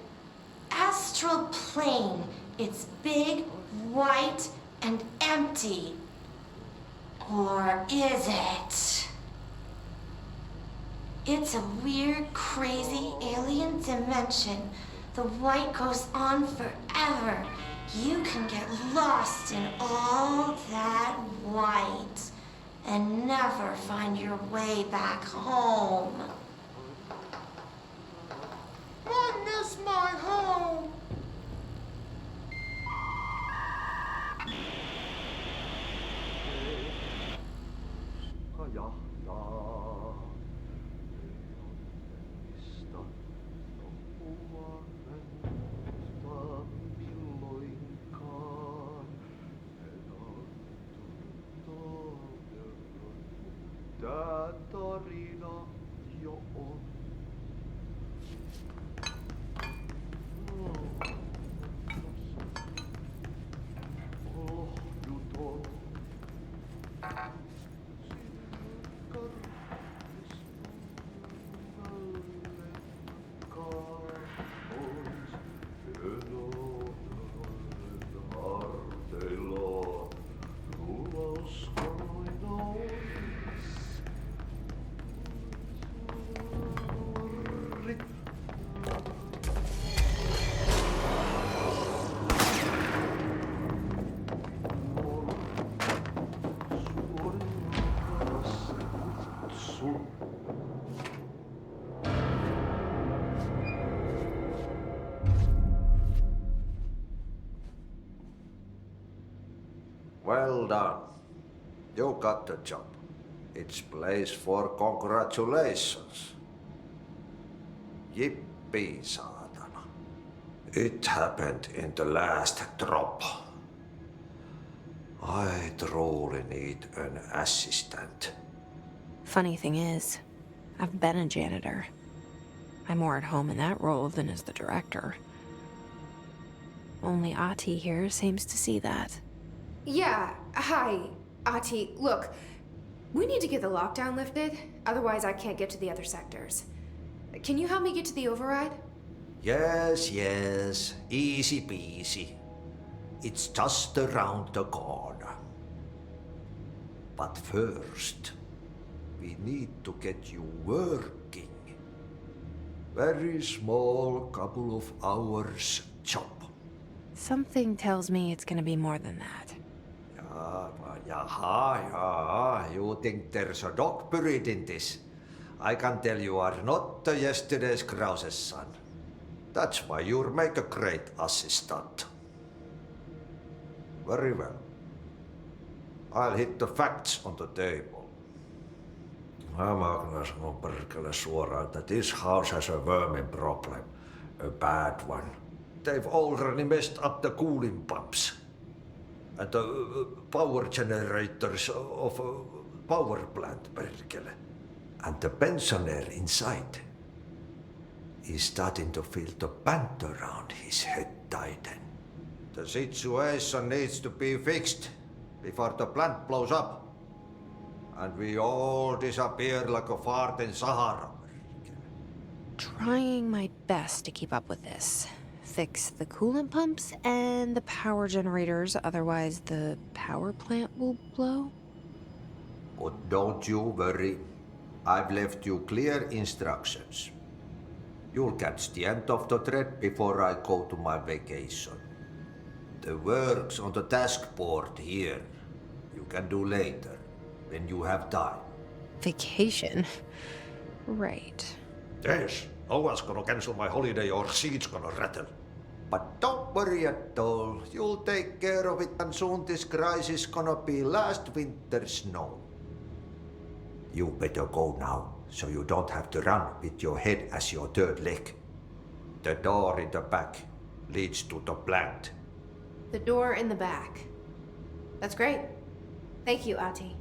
Astral plane. It's big, white, and empty. Or is it? It's a weird, crazy alien dimension. The white goes on forever. You can get lost in all that white and never find your way back home. I miss my home. Tää tarina jo on. Lohduton. Well done. You got the job. It's place for congratulations. Yippee, saatana. It happened in the last drop. I truly need an assistant. Funny thing is, I've been a janitor. I'm more at home in that role than as the director. Only Ahti here seems to see that. Yeah, hi, Ahti. Look, we need to get the lockdown lifted, otherwise I can't get to the other sectors. Can you help me get to the override? Yes, yes. Easy peasy. It's just around the corner. But first, we need to get you working. Very small, couple of hours job. Something tells me it's gonna be more than that. Jaha, you think there's a dog buried in this? I can tell you are not yesterday's Krause's son. That's why you'll make a great assistant. Very well. I'll hit the facts on the table. Mä kyllä sanon perkele suoraan, that this house has a vermin problem. A bad one. They've already messed up the cooling pumps. And the power generators of a power plant, perkele. And the pensioner inside is starting to feel the band around his head tighten. The situation needs to be fixed before the plant blows up. And we all disappear like a fart in Sahara. Trying my best to keep up with this. Fix the coolant pumps and the power generators, otherwise the power plant will blow. But don't you worry. I've left you clear instructions. You'll catch the end of the thread before I go to my vacation. The work's on the task board here. You can do later, when you have time. Vacation? Right. Yes, no one's gonna cancel my holiday or seat's gonna rattle. But don't worry at all. You'll take care of it, and soon this crisis gonna be last winter's snow. You better go now, so you don't have to run with your head as your third leg. The door in the back leads to the plant. The door in the back. That's great. Thank you, Ahti.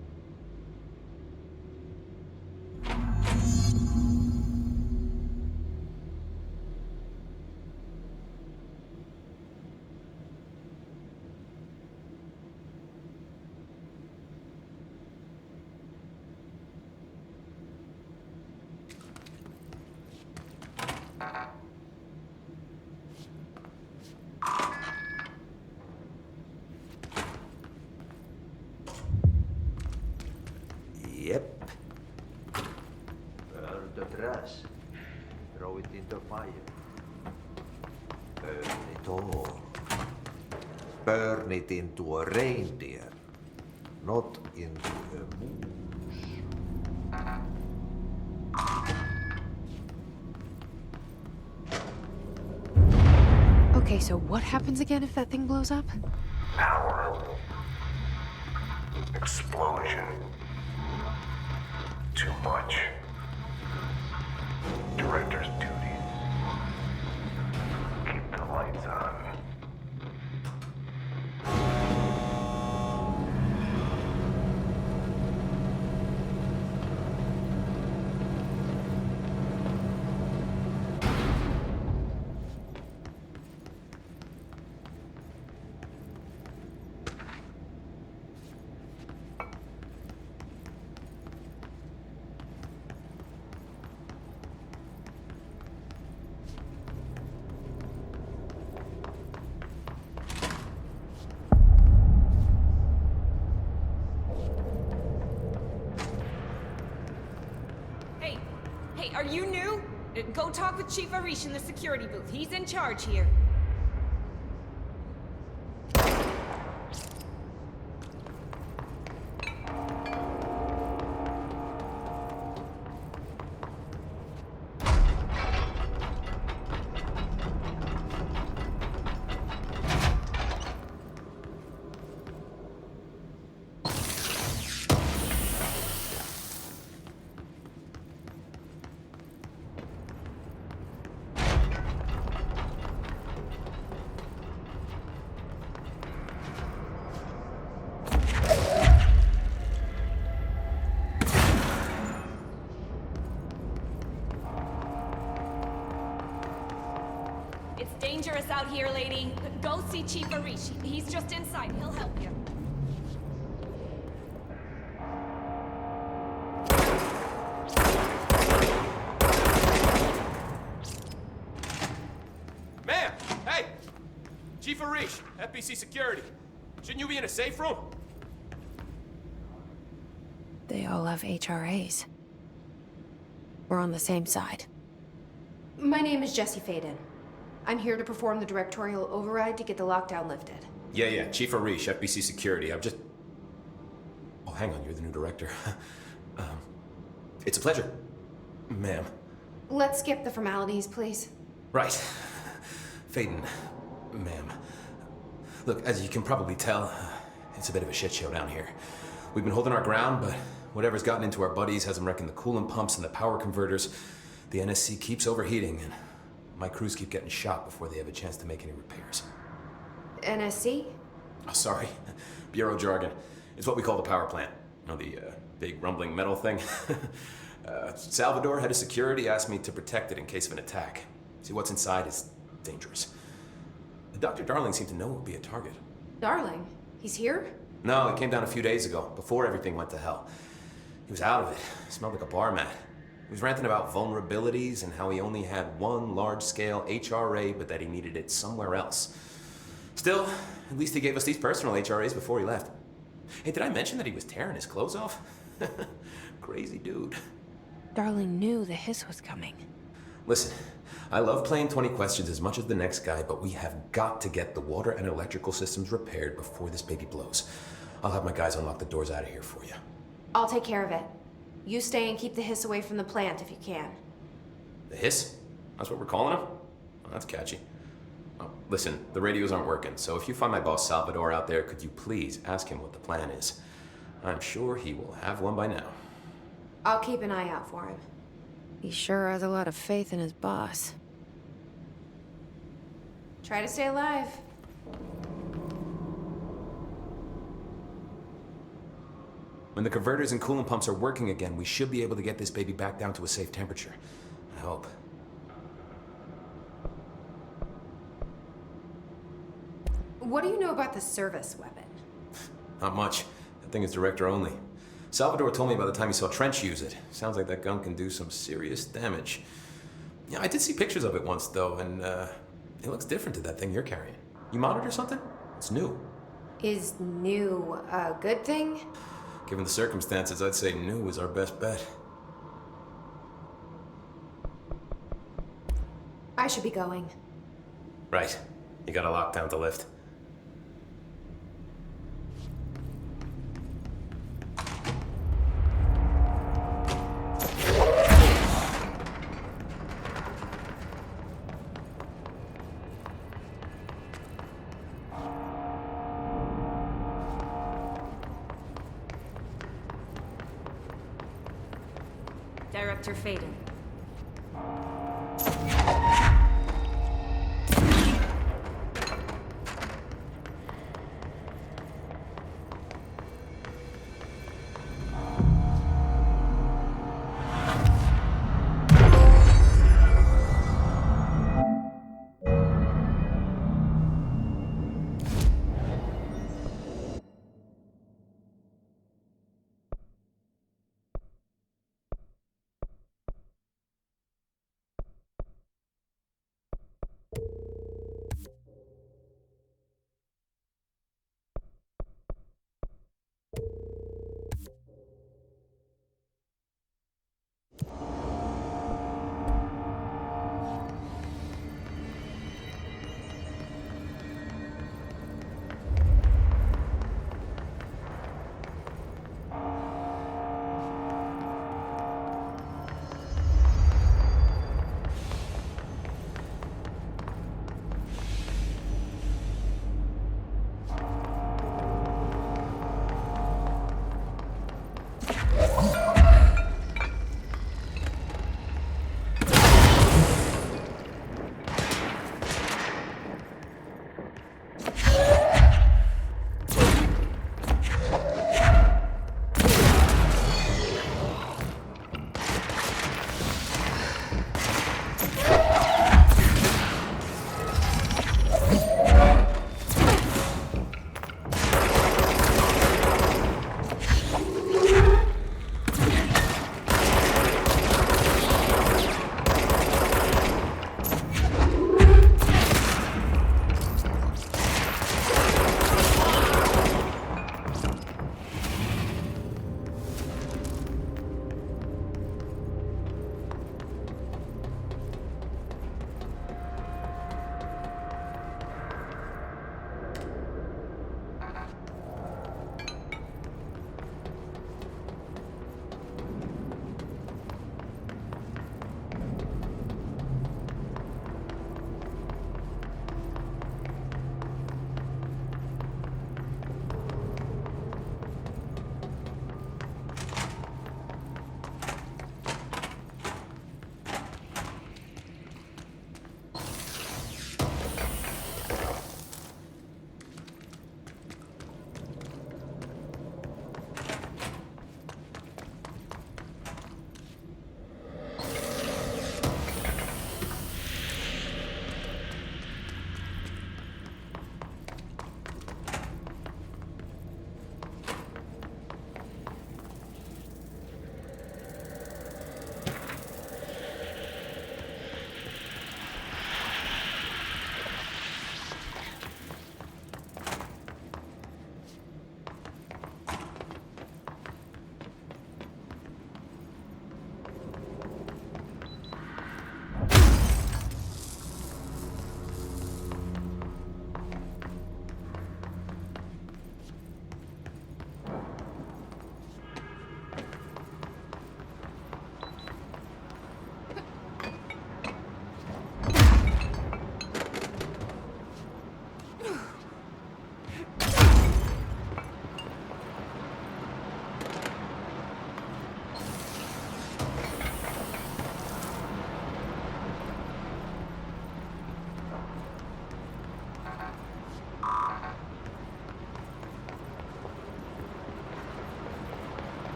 Yep. Burn the trash. Throw it in the fire. Burn it all. Burn it into a reindeer, not into a moose. Okay, so what happens again if that thing blows up? Power. Explosion. Too much. Director's duties. Keep the lights on. Hey, are you new? Go talk with Chief Arish in the security booth. He's in charge here. It's dangerous out here, lady. Go see Chief Arish. He's just inside. He'll help you. Ma'am! Hey! Chief Arish, FBC Security. Shouldn't you be in a safe room? They all have HRAs. We're on the same side. My name is Jesse Faden. I'm here to perform the directorial override to get the lockdown lifted. Yeah, Chief Arish, FBC Security. I'm just... Oh, hang on, you're the new director. It's a pleasure, ma'am. Let's skip the formalities, please. Right. Faden, ma'am. Look, as you can probably tell, it's a bit of a shit show down here. We've been holding our ground, but whatever's gotten into our buddies has them wrecking the coolant pumps and the power converters. The NSC keeps overheating, and my crews keep getting shot before they have a chance to make any repairs. NSC? Oh, sorry. Bureau jargon. It's what we call the power plant. You know, the big rumbling metal thing? Salvador, head of security, asked me to protect it in case of an attack. See, what's inside is dangerous. Dr. Darling seemed to know it would be a target. Darling? He's here? No, he came down a few days ago, before everything went to hell. He was out of it. Smelled like a bar mat. He was ranting about vulnerabilities and how he only had one large-scale HRA, but that he needed it somewhere else. Still, at least he gave us these personal HRAs before he left. Hey, did I mention that he was tearing his clothes off? Crazy dude. Darling knew the hiss was coming. Listen, I love playing 20 questions as much as the next guy, but we have got to get the water and electrical systems repaired before this baby blows. I'll have my guys unlock the doors out of here for you. I'll take care of it. You stay and keep the hiss away from the plant if you can. The hiss? That's what we're calling him? Well, that's catchy. Oh, listen, the radios aren't working, so if you find my boss Salvador out there, could you please ask him what the plan is? I'm sure he will have one by now. I'll keep an eye out for him. He sure has a lot of faith in his boss. Try to stay alive. When the converters and coolant pumps are working again, we should be able to get this baby back down to a safe temperature. I hope. What do you know about the service weapon? Not much. That thing is director only. Salvador told me by the time he saw Trench use it. Sounds like that gun can do some serious damage. Yeah, I did see pictures of it once, though, and it looks different to that thing you're carrying. You monitor something? It's new. Is new a good thing? Given the circumstances, I'd say new was our best bet. I should be going. Right. You gotta lock down the lift. Director Faden.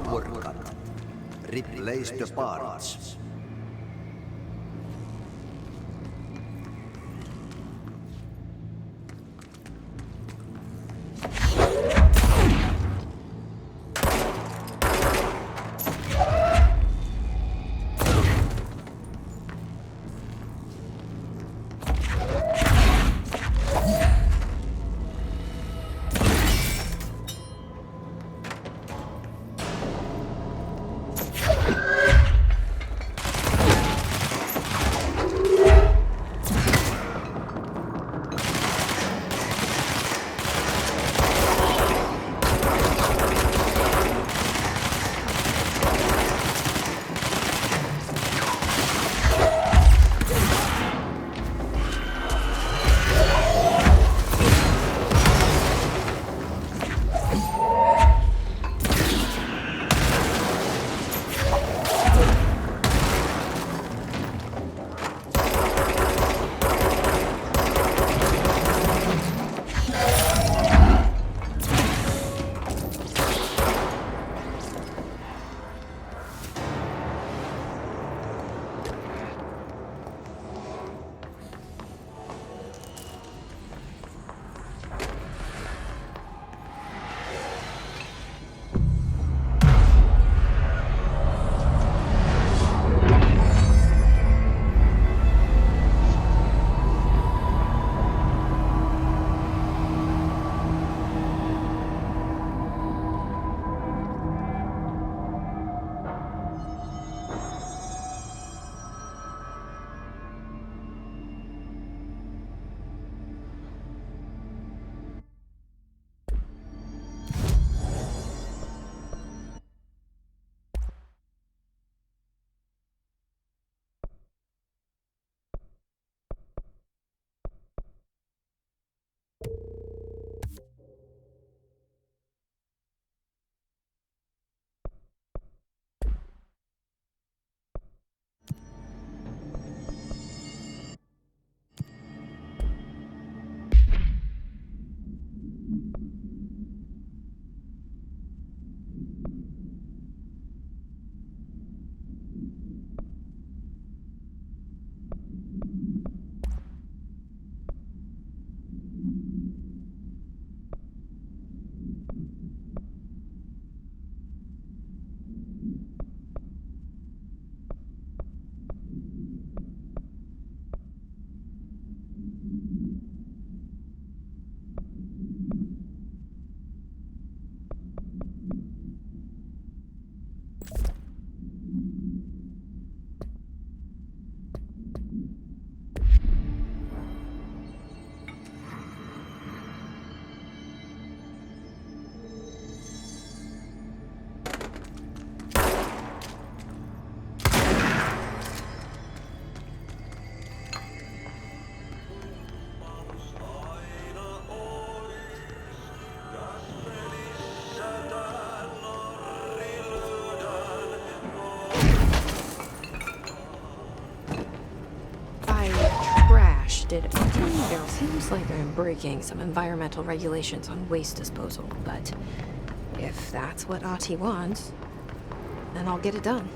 power cut. Replace the parts. It seems like I'm breaking some environmental regulations on waste disposal, but if that's what Ahti wants, then I'll get it done.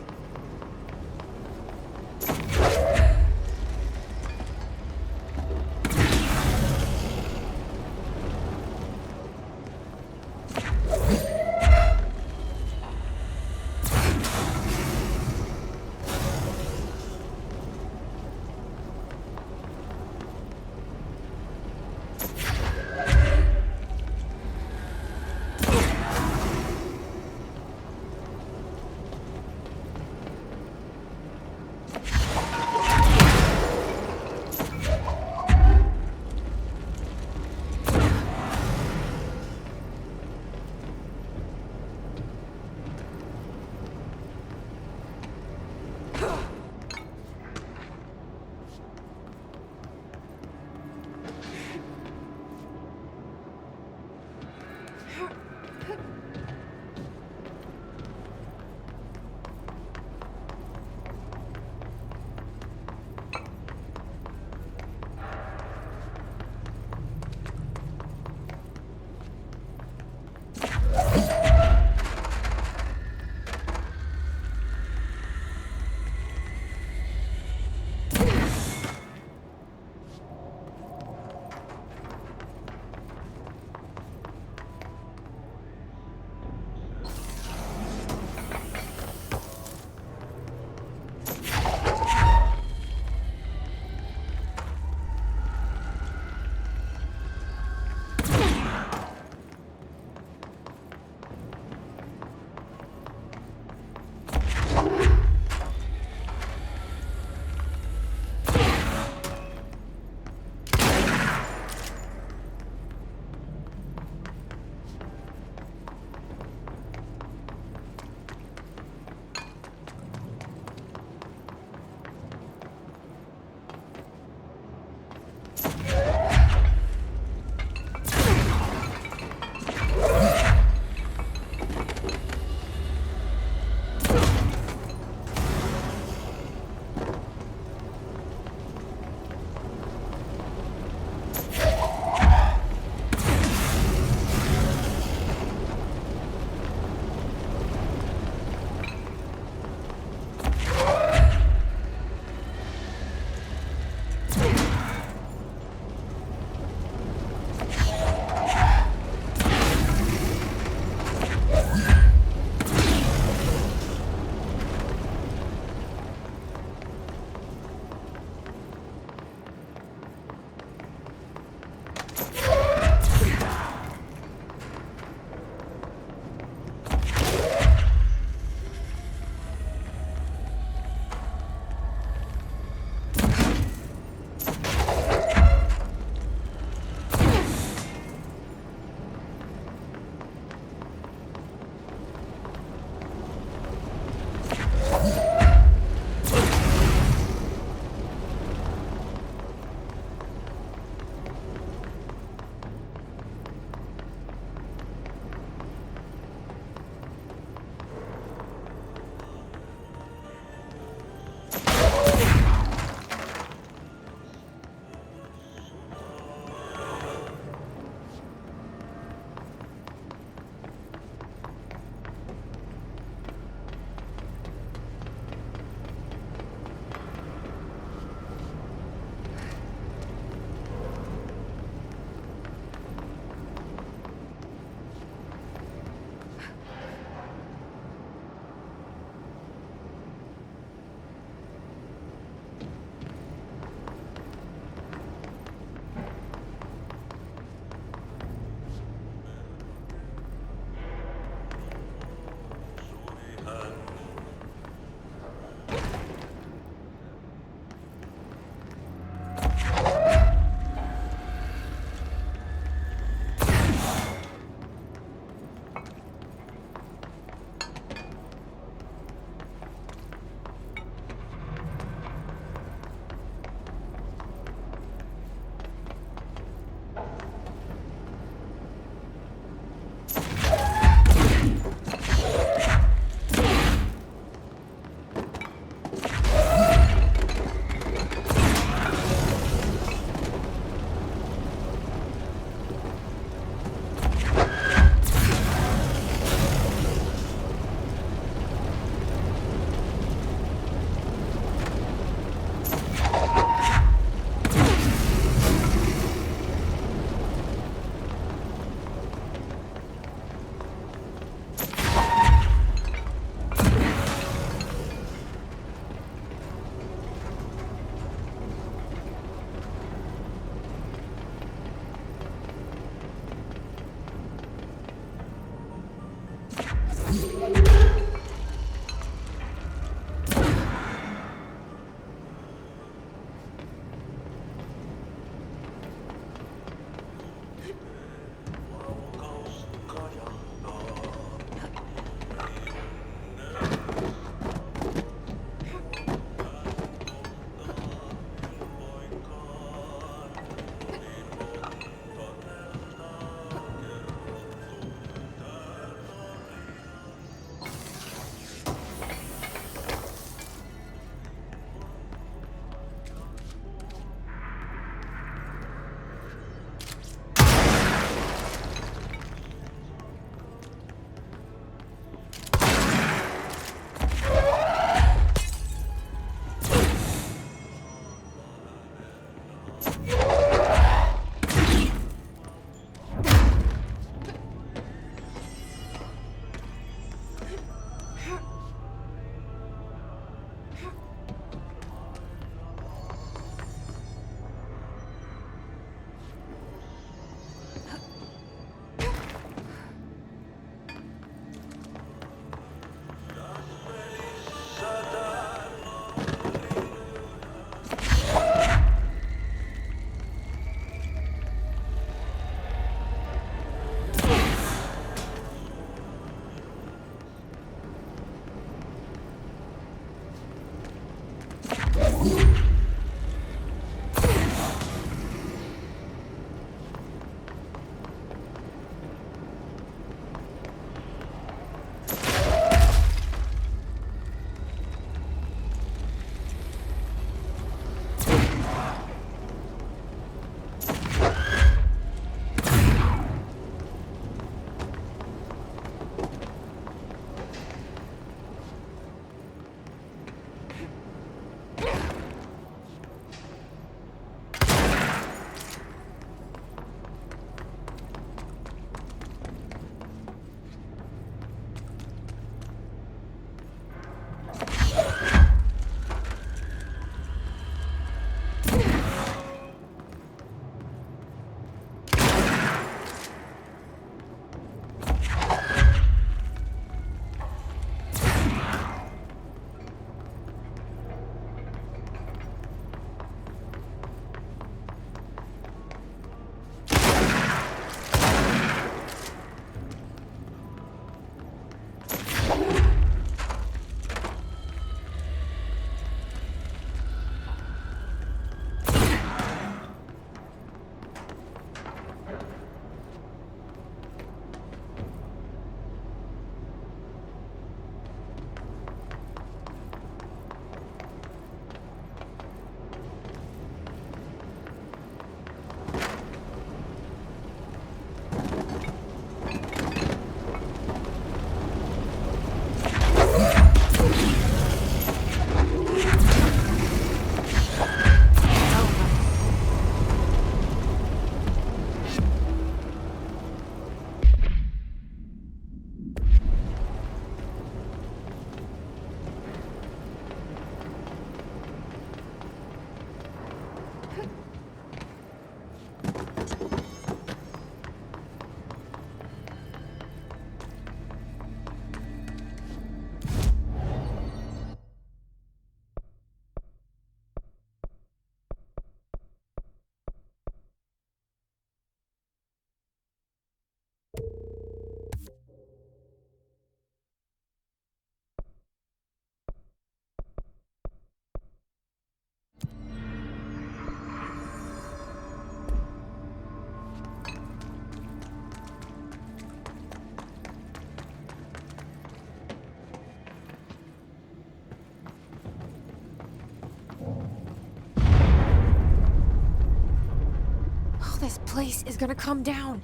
Oh, this place is gonna come down.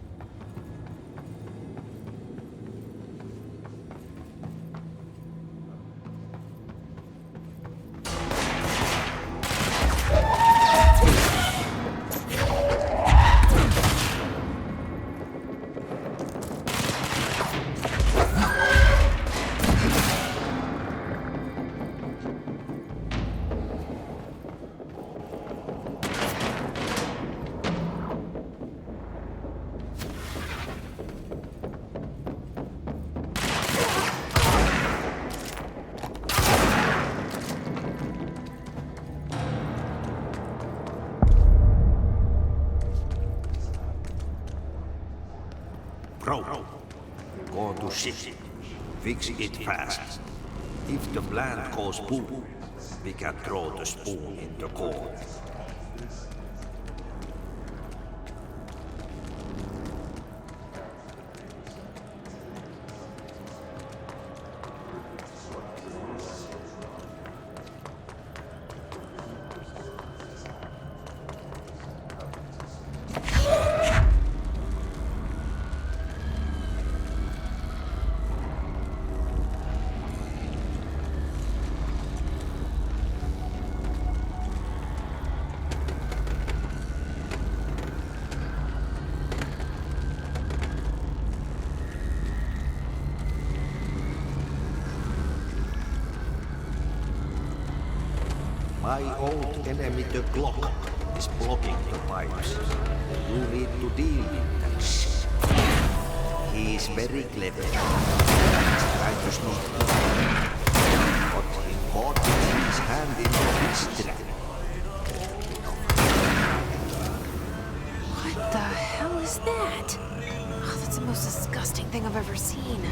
Bro, go to ship. Fix it fast. If the plant goes boom, we can throw the spoon in the core. My old enemy, the Glock, is blocking the pipes. You need to deal with that shit. He is very clever. He's trying to sneak in. But important his hand into his trap. What the hell is that? Oh, that's the most disgusting thing I've ever seen.